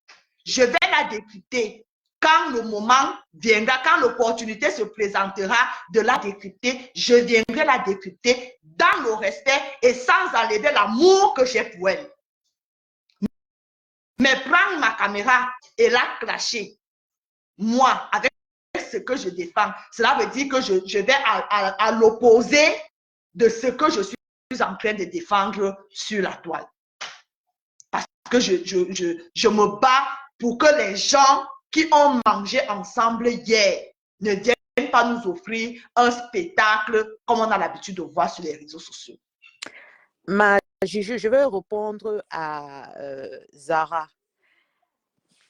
Je vais la décrypter. Quand le moment viendra, quand l'opportunité se présentera de la décrypter, je viendrai la décrypter dans le respect et sans enlever l'amour que j'ai pour elle. Mais prendre ma caméra et la clasher, moi, avec ce que je défends, cela veut dire que je vais à l'opposé de ce que je suis en train de défendre sur la toile. Parce que je me bats pour que les gens qui ont mangé ensemble hier ne viennent pas nous offrir un spectacle comme on a l'habitude de voir sur les réseaux sociaux. Je vais répondre à Zara.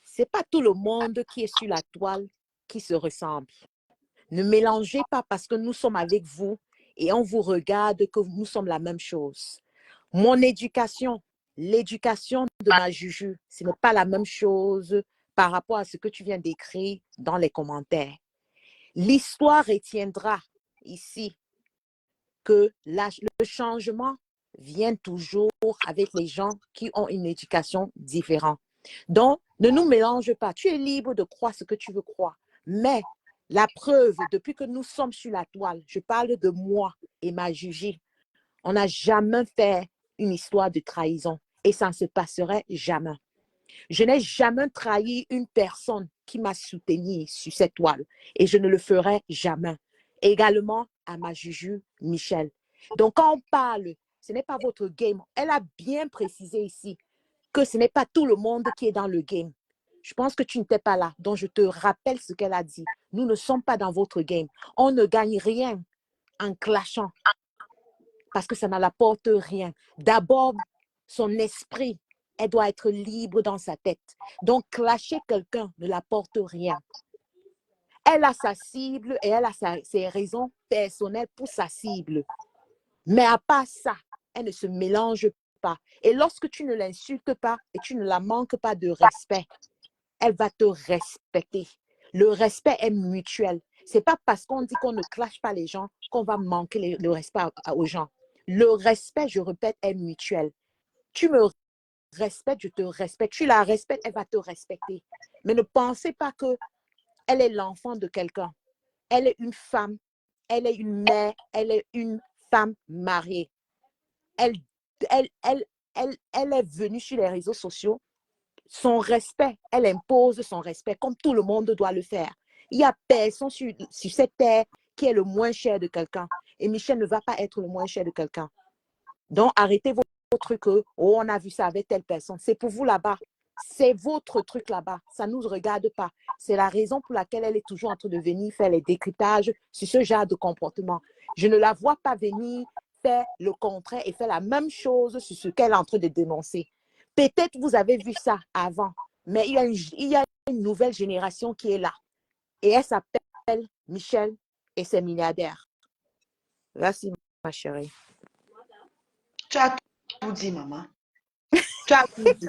C'est pas tout le monde qui est sur la toile qui se ressemble. Ne mélangez pas parce que nous sommes avec vous et on vous regarde que nous sommes la même chose. Mon éducation, l'éducation de ma Juju, ce n'est pas la même chose par rapport à ce que tu viens d'écrire dans les commentaires. L'histoire retiendra ici que le changement vient toujours avec les gens qui ont une éducation différente. Donc, ne nous mélange pas. Tu es libre de croire ce que tu veux croire. Mais la preuve, depuis que nous sommes sur la toile, je parle de moi et ma Juju, on n'a jamais fait une histoire de trahison et ça ne se passerait jamais. Je n'ai jamais trahi une personne qui m'a soutenue sur cette toile et je ne le ferai jamais. Également à ma Juju Michel. Donc, quand on parle, ce n'est pas votre game. Elle a bien précisé ici que ce n'est pas tout le monde qui est dans le game. Je pense que tu n'étais pas là. Donc, je te rappelle ce qu'elle a dit. Nous ne sommes pas dans votre game. On ne gagne rien en clashant parce que ça n'apporte rien. D'abord, son esprit, elle doit être libre dans sa tête. Donc, clasher quelqu'un ne l'apporte rien. Elle a sa cible et elle a ses raisons personnelles pour sa cible. Mais à part ça, elle ne se mélange pas. Et lorsque tu ne l'insultes pas et tu ne la manques pas de respect, elle va te respecter. Le respect est mutuel. Ce n'est pas parce qu'on dit qu'on ne clash pas les gens qu'on va manquer le respect aux gens. Le respect, je répète, est mutuel. Tu me respectes, je te respecte. Tu la respectes, elle va te respecter. Mais ne pensez pas qu'elle est l'enfant de quelqu'un. Elle est une femme, elle est une mère, elle est une femme mariée. Elle est venue sur les réseaux sociaux. Son respect, elle impose son respect comme tout le monde doit le faire. Il n'y a personne sur cette terre qui est le moins cher de quelqu'un. Et Michel ne va pas être le moins cher de quelqu'un. Donc, arrêtez vos trucs. Oh, on a vu ça avec telle personne. C'est pour vous là-bas. C'est votre truc là-bas. Ça ne nous regarde pas. C'est la raison pour laquelle elle est toujours en train de venir faire les décryptages sur ce genre de comportement. Je ne la vois pas venir faire le contraire et faire la même chose sur ce qu'elle est en train de dénoncer. Peut-être vous avez vu ça avant, mais il y a une nouvelle génération qui est là. Et elle s'appelle Michel et c'est milliardaire. Merci, ma chérie. Tu as tout dit, maman. Tu as tout dit.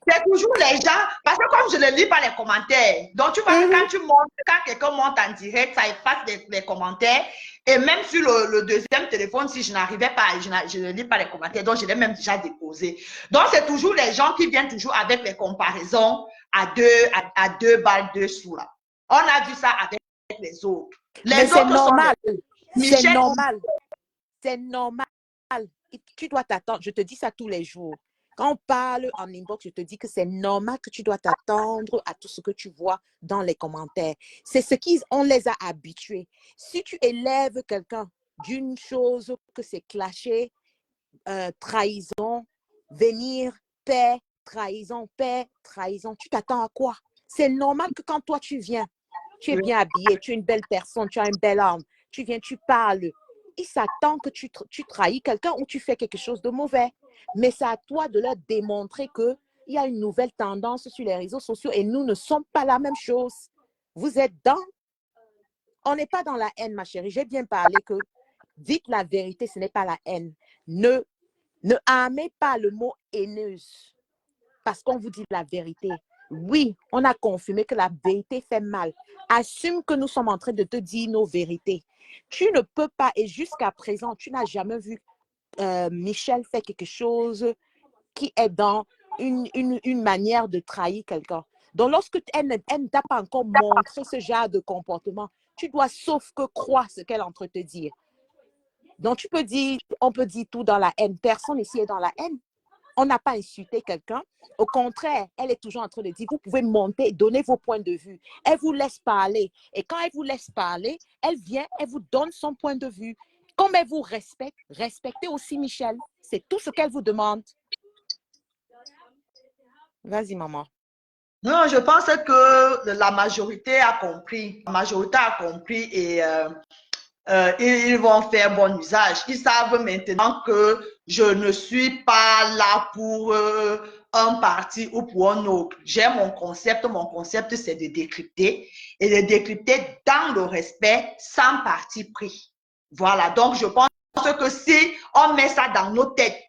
C'est toujours les gens, parce que comme je ne lis pas les commentaires, donc tu vois que quand quelqu'un monte en direct, ça efface les commentaires. Et même sur le deuxième téléphone, si je n'arrivais pas, je ne lis pas les commentaires, donc je l'ai même déjà déposé. Donc c'est toujours les gens qui viennent toujours avec les comparaisons à deux balles, deux sous là. On a vu ça avec les autres. Mais c'est normal. C'est normal. C'est normal. Tu dois t'attendre. Je te dis ça tous les jours. Quand on parle en inbox, je te dis que c'est normal que tu dois t'attendre à tout ce que tu vois dans les commentaires. C'est ce qu'on les a habitués. Si tu élèves quelqu'un d'une chose que c'est clasher, trahison, venir, paix, trahison, tu t'attends à quoi? C'est normal que quand toi tu viens, tu es bien habillé, tu es une belle personne, tu as une belle âme, tu viens, tu parles. Il s'attend que tu trahis quelqu'un ou tu fais quelque chose de mauvais. Mais c'est à toi de leur démontrer qu'il y a une nouvelle tendance sur les réseaux sociaux et nous ne sommes pas la même chose. Vous êtes on n'est pas dans la haine, ma chérie. J'ai bien parlé que dites la vérité, ce n'est pas la haine. Ne armez pas le mot haineuse parce qu'on vous dit la vérité. Oui, on a confirmé que la vérité fait mal. Assume que nous sommes en train de te dire nos vérités. Tu ne peux pas, et jusqu'à présent, tu n'as jamais vu Michel faire quelque chose qui est dans une manière de trahir quelqu'un. Donc, lorsque elle ne t'a pas encore montré ce genre de comportement, tu dois sauf que croire ce qu'elle est en train de te dire. Donc, on peut dire tout dans la haine. Personne ici est dans la haine. On n'a pas insulté quelqu'un. Au contraire, elle est toujours en train de dire, vous pouvez monter, donner vos points de vue. Elle vous laisse parler. Et quand elle vous laisse parler, elle vient, elle vous donne son point de vue. Comme elle vous respecte, respectez aussi Michel. C'est tout ce qu'elle vous demande. Vas-y, maman. Non, je pense que la majorité a compris. La majorité a compris et ils vont faire bon usage. Ils savent maintenant que je ne suis pas là pour un parti ou pour un autre. J'ai mon concept. Mon concept, c'est de décrypter et de décrypter dans le respect, sans parti pris. Voilà. Donc, je pense que si on met ça dans nos têtes,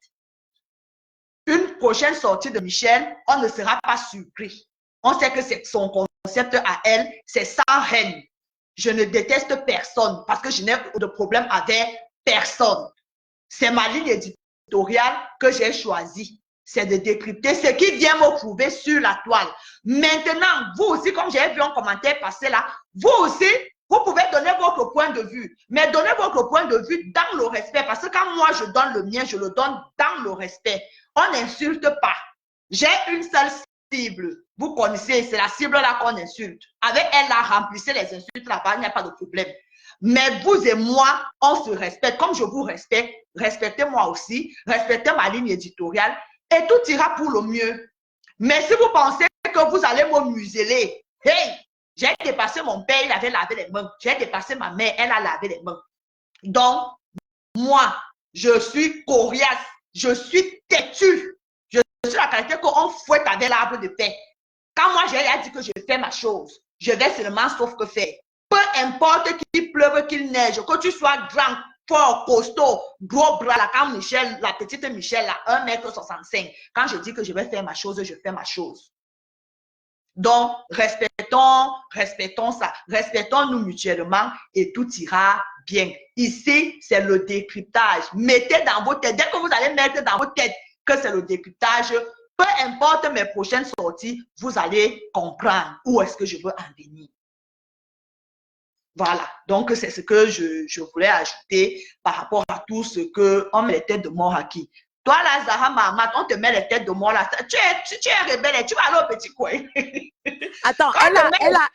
une prochaine sortie de Michel, on ne sera pas surpris. On sait que c'est son concept à elle, c'est sans haine. Je ne déteste personne parce que je n'ai de problème avec personne. C'est ma ligne éditoriale que j'ai choisie. C'est de décrypter ce qui vient me prouver sur la toile. Maintenant, vous aussi, comme j'ai vu un commentaire passer là, vous aussi, vous pouvez donner votre point de vue. Mais donnez votre point de vue dans le respect. Parce que quand moi, je donne le mien, je le donne dans le respect. On n'insulte pas. J'ai une seule cible. Vous connaissez, c'est la cible là qu'on insulte. Avec elle, là, remplissez les insultes là-bas, il n'y a pas de problème. Mais vous et moi, on se respecte. Comme je vous respecte, respectez-moi aussi, respectez ma ligne éditoriale et tout ira pour le mieux. Mais si vous pensez que vous allez me museler, hey, j'ai dépassé mon père, il avait lavé les mains. J'ai dépassé ma mère, elle a lavé les mains. Donc, moi, je suis coriace, je suis têtue. Je suis la qualité qu'on fouette avec l'arbre de paix. Quand moi, j'ai dit que je fais ma chose, je vais seulement sauf que faire. Peu importe qu'il pleuve, qu'il neige, que tu sois grand, fort, costaud, gros bras, là, quand Michel, la petite Michel, là, 1,65 m, quand je dis que je vais faire ma chose, je fais ma chose. Donc, respectons ça, respectons-nous mutuellement et tout ira bien. Ici, c'est le décryptage. Mettez dans vos têtes, dès que vous allez mettre dans vos têtes que c'est le décryptage, peu importe mes prochaines sorties, vous allez comprendre où est-ce que je veux en venir. Voilà, donc c'est ce que je voulais ajouter par rapport à tout ce qu'on met les têtes de mort à qui. Toi, là, Zahra Mahamat, on te met les têtes de mort là. Tu es rebelle et tu vas aller au petit coin. Attends,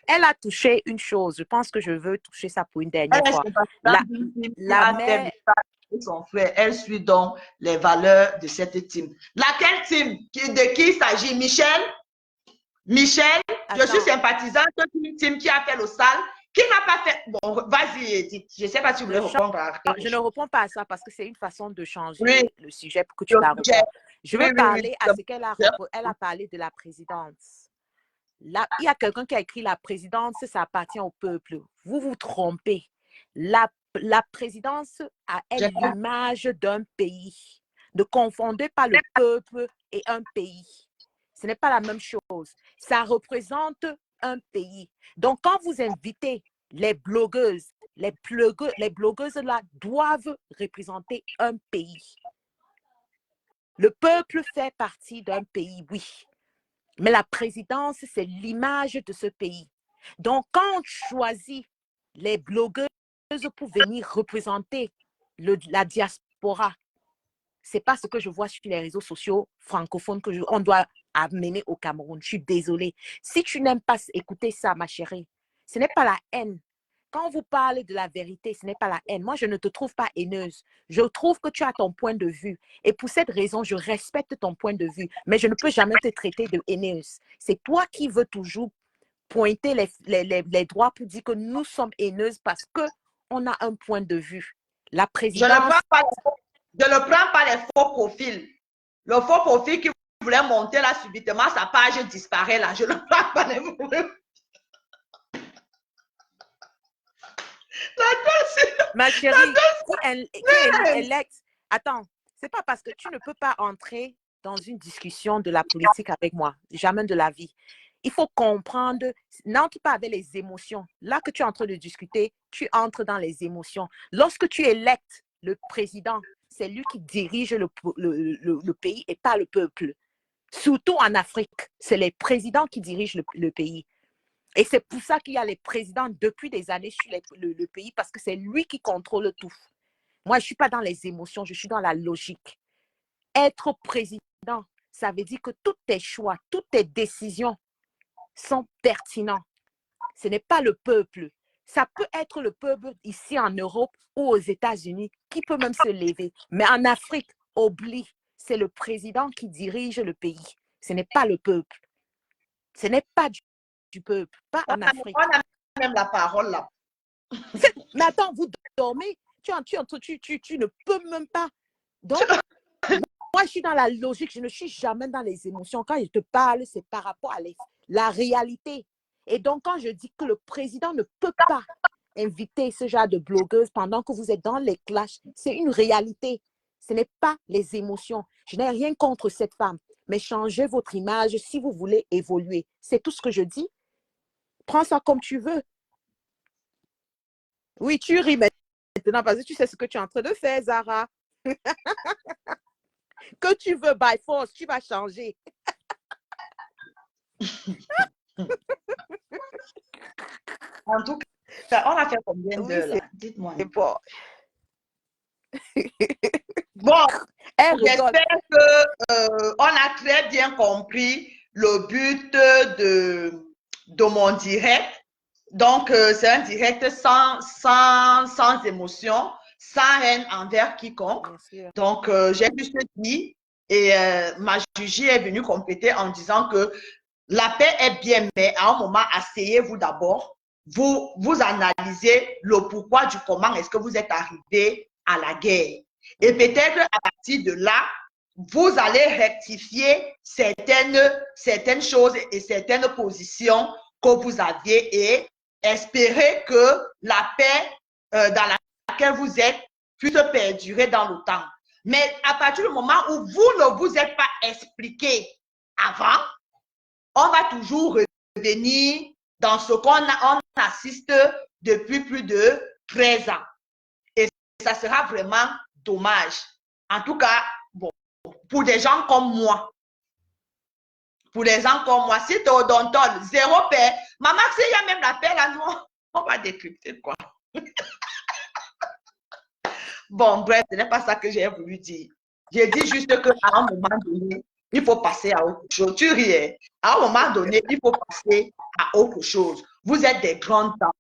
elle a touché une chose. Je pense que je veux toucher ça pour une dernière fois. La mère et son frère, elle suit donc les valeurs de cette team. Laquelle team? De qui il s'agit? Michel? Michel, attends. Je suis sympathisante d'une team qui a fait le sale. Qui n'a pas fait... Bon, vas-y, Edith. Je ne sais pas si vous voulez répondre à... Je ne réponds pas à ça parce que c'est une façon de changer le sujet pour que tu la réponds. Je veux parler à ce qu'elle a... Elle a parlé de la présidence. Là, il y a quelqu'un qui a écrit la présidence, ça appartient au peuple. Vous vous trompez. La présidence a l'image d'un pays. Ne confondez pas le peuple et un pays. Ce n'est pas la même chose. Ça représente un pays. Donc, quand vous invitez les blogueuses là doivent représenter un pays. Le peuple fait partie d'un pays, oui. Mais la présidence, c'est l'image de ce pays. Donc, quand on choisit les blogueuses pour venir représenter la diaspora, ce n'est pas ce que je vois sur les réseaux sociaux francophones qu'on doit amener au Cameroun. Je suis désolée. Si tu n'aimes pas écouter ça, ma chérie, ce n'est pas la haine. Quand vous parlez de la vérité, ce n'est pas la haine. Moi, je ne te trouve pas haineuse. Je trouve que tu as ton point de vue. Et pour cette raison, je respecte ton point de vue. Mais je ne peux jamais te traiter de haineuse. C'est toi qui veux toujours pointer les droits pour dire que nous sommes haineuses parce qu'on a un point de vue. La présidence... Je ne prends pas les faux profils. Le faux profil qui voulait monter là subitement, sa page disparaît là. Je ne prends pas les faux profils. Ma chérie, attends, c'est pas parce que tu ne peux pas entrer dans une discussion de la politique avec moi, jamais de la vie. Il faut comprendre, n'entre pas avec les émotions. Là que tu es en train de discuter, tu entres dans les émotions. Lorsque tu électes le président, c'est lui qui dirige le pays et pas le peuple. Surtout en Afrique, c'est les présidents qui dirigent le pays. Et c'est pour ça qu'il y a les présidents depuis des années sur le pays, parce que c'est lui qui contrôle tout. Moi, je ne suis pas dans les émotions, je suis dans la logique. Être président, ça veut dire que tous tes choix, toutes tes décisions sont pertinents. Ce n'est pas le peuple. Ça peut être le peuple ici en Europe ou aux États-Unis qui peut même se lever. Mais en Afrique, oublie, c'est le président qui dirige le pays. Ce n'est pas le peuple. Ce n'est pas du peuple, pas en Afrique. On a même la parole là. Mais attends, vous dormez, tu ne peux même pas. Donc, moi, je suis dans la logique, je ne suis jamais dans les émotions. Quand je te parle, c'est par rapport à la réalité. Et donc, quand je dis que le président ne peut pas inviter ce genre de blogueuse pendant que vous êtes dans les clashs, c'est une réalité. Ce n'est pas les émotions. Je n'ai rien contre cette femme, mais changez votre image si vous voulez évoluer. C'est tout ce que je dis. Prends ça comme tu veux. Oui, tu ris maintenant parce que tu sais ce que tu es en train de faire, Zahra. Que tu veux, by force, tu vas changer. En tout cas, on a fait combien d'heures là? Dites-moi. C'est bon. Bon, j'espère qu'on a très bien compris le but de mon direct. Donc, c'est un direct sans émotion, sans haine envers quiconque. Donc, j'ai juste dit, et ma jugie est venue compléter en disant que la paix est bien, mais à un moment, asseyez-vous d'abord. Vous analysez le pourquoi du comment est-ce que vous êtes arrivé à la guerre. Et peut-être à partir de là, vous allez rectifier certaines choses et certaines positions que vous aviez et espérer que la paix dans laquelle vous êtes puisse perdurer dans le temps. Mais à partir du moment où vous ne vous êtes pas expliqué avant, on va toujours revenir dans ce qu'on assiste depuis plus de 13 ans. Et ça sera vraiment dommage. En tout cas, bon, pour des gens comme moi, si tu es odontologue, zéro paix, maman, s'il y a même la paix là, nous, on va décrypter quoi. Bon, bref, ce n'est pas ça que j'ai voulu dire. J'ai dit juste qu'à un moment donné, il faut passer à autre chose. Tu riais. À un moment donné, il faut passer à autre chose. Vous êtes des grands temps.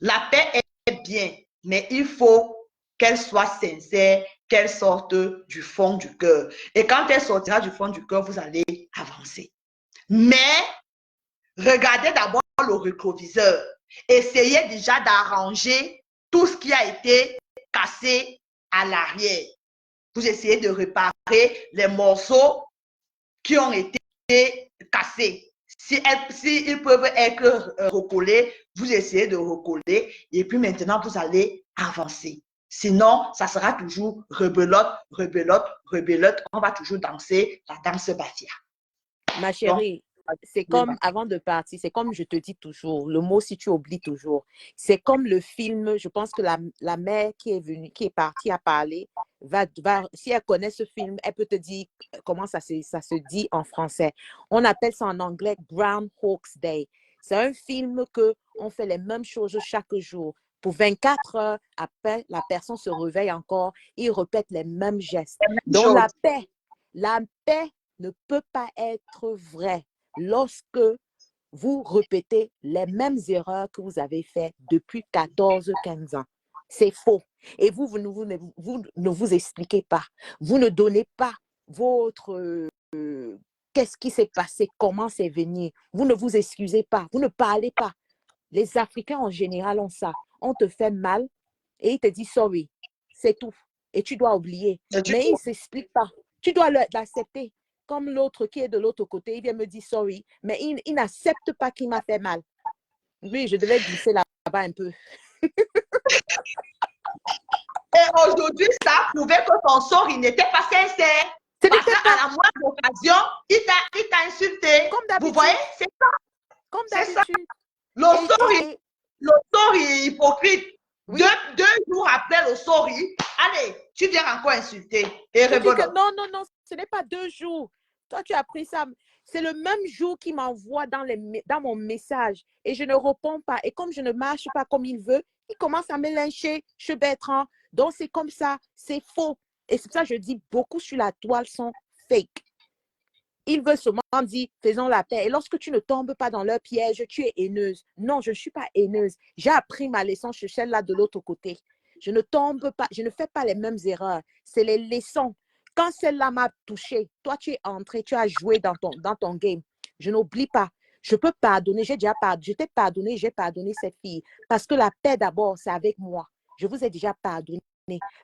La paix est bien, mais il faut qu'elle soit sincère, qu'elle sorte du fond du cœur. Et quand elle sortira du fond du cœur, vous allez avancer. Mais regardez d'abord le rétroviseur. Essayez déjà d'arranger tout ce qui a été cassé à l'arrière. Vous essayez de réparer les morceaux qui ont été cassés. Si ils peuvent être recollés, vous essayez de recoller et puis maintenant, vous allez avancer. Sinon, ça sera toujours rebelote, rebelote, rebelote. On va toujours danser la danse bafia. Ma chérie, c'est comme, avant de partir, c'est comme je te dis toujours, le mot si tu oublies toujours. C'est comme le film, je pense que la mère qui est partie à parler, si elle connaît ce film, elle peut te dire comment ça se dit en français. On appelle ça en anglais Groundhog's Day. C'est un film qu'on fait les mêmes choses chaque jour. Pour 24 heures, après, la personne se réveille encore, il répète les mêmes gestes. Donc la paix ne peut pas être vraie lorsque vous répétez les mêmes erreurs que vous avez faites depuis 14-15 ans. C'est faux. Et vous ne vous expliquez pas. Vous ne donnez pas votre... qu'est-ce qui s'est passé, comment c'est venu. Vous ne vous excusez pas, vous ne parlez pas. Les Africains en général ont ça. On te fait mal et ils te disent sorry. C'est tout. Et tu dois oublier. Mais ils ne s'expliquent pas. Tu dois l'accepter. Comme l'autre qui est de l'autre côté, il vient me dire sorry, mais il n'accepte pas qu'il m'a fait mal. Oui, je devais glisser là-bas un peu. Et aujourd'hui, ça a prouvé que ton sorry n'était pas sincère. Parce qu'à la moindre occasion, il t'a insulté. Comme d'habitude. Vous voyez, c'est ça. Comme d'habitude. Le sorry hypocrite. Oui. Deux jours après le sorry, allez, tu viens encore insulter. Et non, ce n'est pas 2 jours. Toi, tu as pris ça. C'est le même jour qu'il m'envoie dans mon message et je ne réponds pas. Et comme je ne marche pas comme il veut, il commence à me lyncher, chez Bertrand. Donc, c'est comme ça, c'est faux. Et c'est pour ça que je dis, beaucoup sur la toile sont fake. Ils veulent seulement dire, faisons la paix. Et lorsque tu ne tombes pas dans leur piège, tu es haineuse. Non, je ne suis pas haineuse. J'ai appris ma leçon chez celle-là de l'autre côté. Je ne tombe pas, je ne fais pas les mêmes erreurs. C'est les leçons. Quand celle-là m'a touchée, toi, tu es entré, tu as joué dans ton game. Je n'oublie pas. Je peux pardonner. Je t'ai pardonné, j'ai pardonné cette fille. Parce que la paix, d'abord, c'est avec moi. Je vous ai déjà pardonné.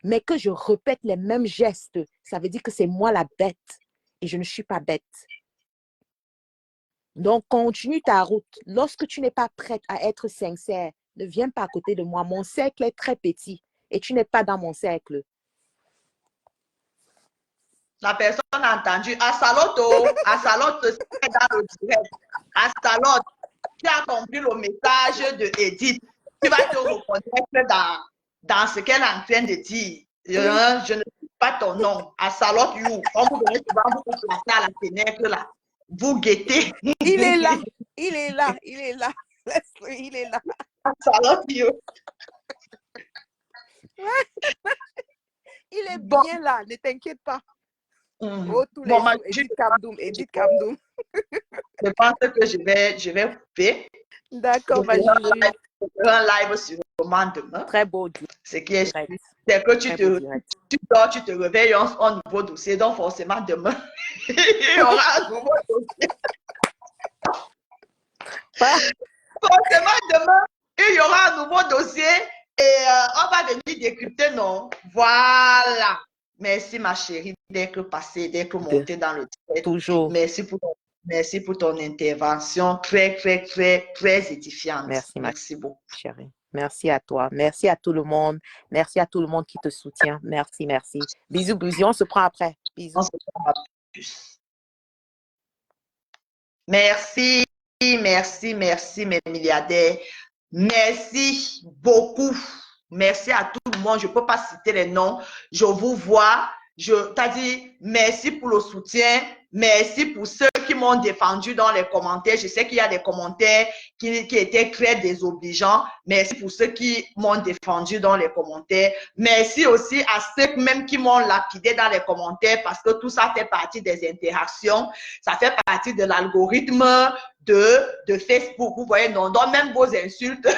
Mais que je répète les mêmes gestes, ça veut dire que c'est moi la bête. Et je ne suis pas bête. Donc, continue ta route. Lorsque tu n'es pas prête à être sincère, ne viens pas à côté de moi. Mon cercle est très petit et tu n'es pas dans mon cercle. La personne a entendu. Assaloto, c'est dans le direct. Assalote, tu as compris le message de Edith. Tu vas te reconnaître dans ce qu'elle est en train de dire. Je ne sais pas ton nom. Assalote, you. On vous donne souvent, vous placez à la fenêtre là. Vous guettez. Il est là. Il est là. Il est là. Assalote, you. Il est bien là. Ne t'inquiète pas. Oh, tous les jours, Edith Kamdoum. Je pense que je vais couper. D'accord, ma chérie. Je ferai un live sur le moment demain. Très beau. Ce qui est sûr, c'est que tu dors, tu te réveilles un nouveau dossier. Donc, forcément, demain, il y aura un nouveau dossier. Forcément, demain, il y aura un nouveau dossier et on va venir décrypter, non? Voilà. Merci, ma chérie, d'être passée, d'être montée dans le direct. Toujours. Merci pour ton intervention très, très, très, très édifiante. Merci beaucoup. Chérie. Merci à toi. Merci à tout le monde. Merci à tout le monde qui te soutient. Merci, merci. Bisous, bisous. On se prend après. Bisous. On se prend à plus. Merci, merci, merci, mes milliardaires. Merci beaucoup. Merci à tout le monde. Je ne peux pas citer les noms. Je vous vois. Je t'ai dit merci pour le soutien. Merci pour ceux qui m'ont défendu dans les commentaires. Je sais qu'il y a des commentaires qui étaient très désobligeants. Merci pour ceux qui m'ont défendu dans les commentaires. Merci aussi à ceux même qui m'ont lapidé dans les commentaires parce que tout ça fait partie des interactions. Ça fait partie de l'algorithme de Facebook. Vous voyez, non, donc même vos insultes.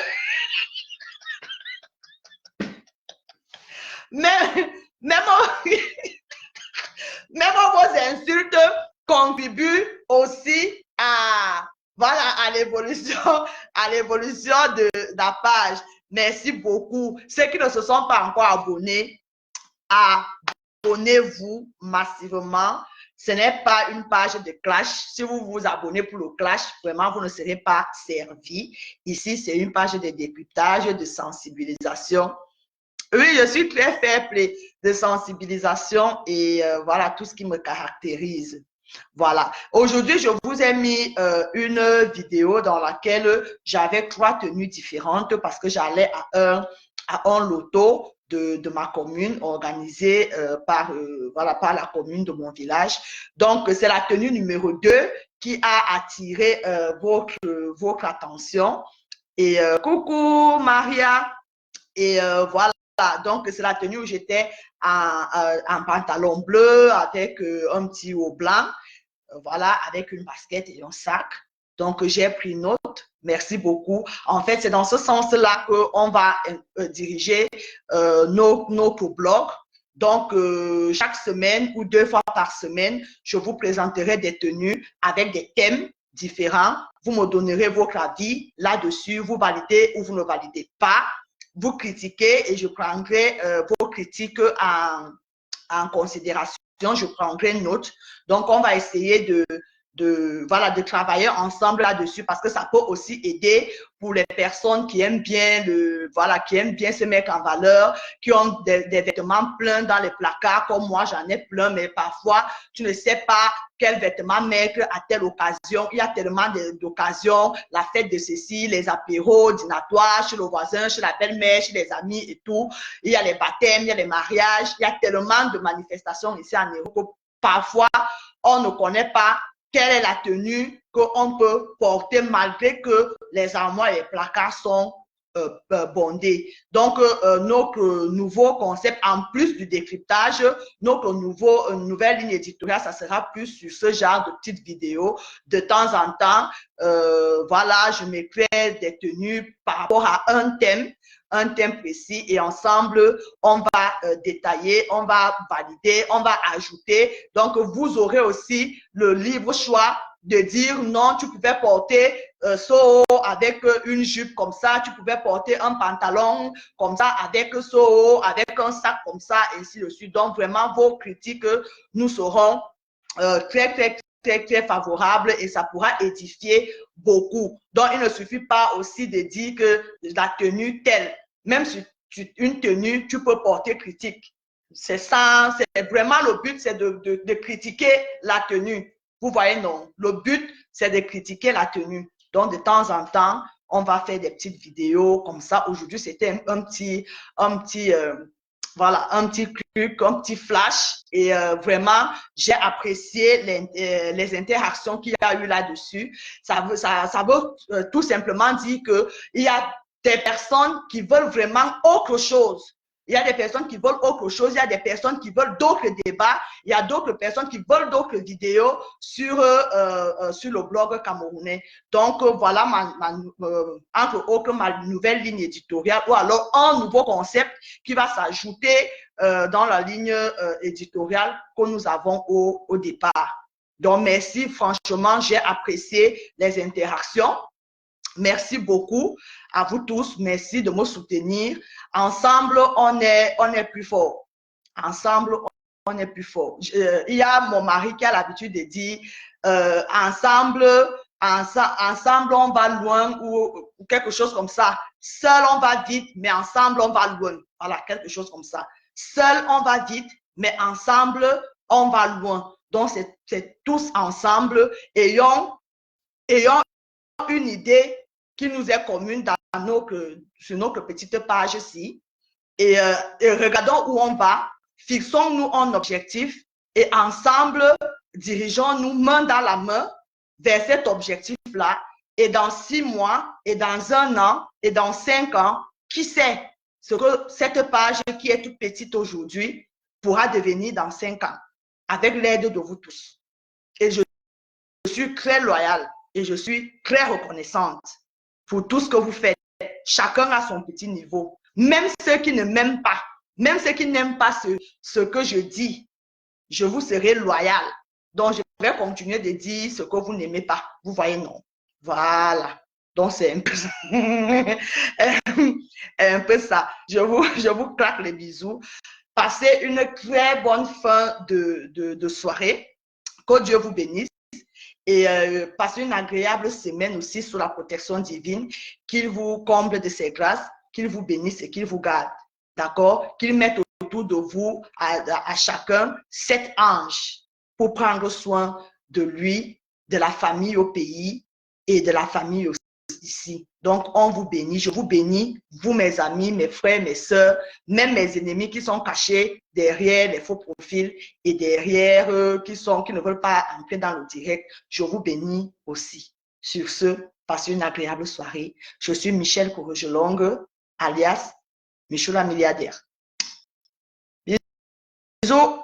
Même vos insultes contribuent aussi à, voilà, à l'évolution de la page. Merci beaucoup. Ceux qui ne se sont pas encore abonnés, abonnez-vous massivement. Ce n'est pas une page de clash. Si vous vous abonnez pour le clash, vraiment, vous ne serez pas servi. Ici, c'est une page de décryptage, de sensibilisation. Oui, je suis très faible de sensibilisation et voilà tout ce qui me caractérise. Voilà. Aujourd'hui, je vous ai mis une vidéo dans laquelle j'avais 3 tenues différentes parce que j'allais à un loto de ma commune organisé par la commune de mon village. Donc, c'est la tenue numéro 2 qui a attiré votre attention. Et coucou Maria. Et voilà. Donc, c'est la tenue où j'étais en pantalon bleu avec un petit haut blanc, voilà, avec une basket et un sac. Donc, j'ai pris note. Merci beaucoup. En fait, c'est dans ce sens-là qu'on va diriger notre blog. Donc, chaque semaine ou 2 fois par semaine, je vous présenterai des tenues avec des thèmes différents. Vous me donnerez votre avis là-dessus. Vous validez ou vous ne validez pas. Vous critiquez et je prendrai vos critiques en considération. Je prendrai note. Donc, on va essayer de travailler ensemble là-dessus parce que ça peut aussi aider pour les personnes qui aiment bien qui aiment bien se mettre en valeur, qui ont des vêtements pleins dans les placards, comme moi, j'en ai plein, mais parfois, tu ne sais pas quel vêtement mettre à telle occasion. Il y a tellement d'occasions, la fête de ceci, les apéros, dînatoires, chez le voisin, chez la belle-mère, chez les amis et tout. Il y a les baptêmes, il y a les mariages, il y a tellement de manifestations ici en Europe. Parfois, on ne connaît pas quelle est la tenue qu'on peut porter malgré que les armoires et les placards sont bondés. Donc, notre nouveau concept, en plus du décryptage, notre nouvelle ligne éditoriale, ça sera plus sur ce genre de petites vidéos. De temps en temps, voilà, je mettrai des tenues par rapport à un thème précis et ensemble, on va détailler, on va valider, on va ajouter. Donc, vous aurez aussi le libre choix de dire non, tu pouvais porter so avec une jupe comme ça, tu pouvais porter un pantalon comme ça avec so, avec un sac comme ça, et ainsi de suite. Donc, vraiment, vos critiques nous seront très favorables et ça pourra édifier beaucoup. Donc, il ne suffit pas aussi de dire que la tenue telle, même si une tenue, tu peux porter critique. C'est ça, c'est vraiment le but, c'est de critiquer la tenue. Vous voyez, non. Le but, c'est de critiquer la tenue. Donc, de temps en temps, on va faire des petites vidéos comme ça. Aujourd'hui, c'était un petit truc, un petit flash. Et vraiment, j'ai apprécié les interactions qu'il y a eu là-dessus. Ça veut tout simplement dire qu'il y a des personnes qui veulent vraiment autre chose. Il y a des personnes qui veulent autre chose, il y a des personnes qui veulent d'autres débats, il y a d'autres personnes qui veulent d'autres vidéos sur le blog camerounais. Donc, voilà entre autres ma nouvelle ligne éditoriale ou alors un nouveau concept qui va s'ajouter dans la ligne éditoriale que nous avons au départ. Donc, merci, franchement, j'ai apprécié les interactions. Merci beaucoup à vous tous. Merci de me soutenir. Ensemble, on est plus fort. Ensemble, on est plus fort. Il y a mon mari qui a l'habitude de dire ensemble, on va loin ou quelque chose comme ça. Seul, on va vite, mais ensemble, on va loin. Voilà, quelque chose comme ça. Seul, on va vite, mais ensemble, on va loin. Donc, c'est tous ensemble, ayons une idée qui nous est commune sur notre petite page-ci. Et regardons où on va, fixons-nous un objectif et ensemble, dirigeons-nous main dans la main vers cet objectif-là. Et dans 6 mois, et dans 1 an, et dans 5 ans, qui sait ce que cette page qui est toute petite aujourd'hui pourra devenir dans 5 ans, avec l'aide de vous tous. Et je suis très loyale et je suis très reconnaissante pour tout ce que vous faites. Chacun à son petit niveau. Même ceux qui ne m'aiment pas, même ceux qui n'aiment pas ce que je dis, je vous serai loyale. Donc, je vais continuer de dire ce que vous n'aimez pas. Vous voyez, non? Voilà. Donc, c'est un peu ça. Un peu ça. Je vous claque les bisous. Passez une très bonne fin de soirée. Que Dieu vous bénisse. Et passez une agréable semaine aussi sous la protection divine. Qu'il vous comble de ses grâces, qu'il vous bénisse et qu'il vous garde. D'accord? Qu'il mette autour de vous, à chacun, 7 anges pour prendre soin de lui, de la famille au pays et de la famille aussi ici. Donc, on vous bénit, je vous bénis, vous mes amis, mes frères, mes sœurs, même mes ennemis qui sont cachés derrière les faux profils et derrière qui ne veulent pas entrer dans le direct, je vous bénis aussi. Sur ce, passez une agréable soirée. Je suis Michel Courregelongue, alias Michou la milliardaire. Bisous.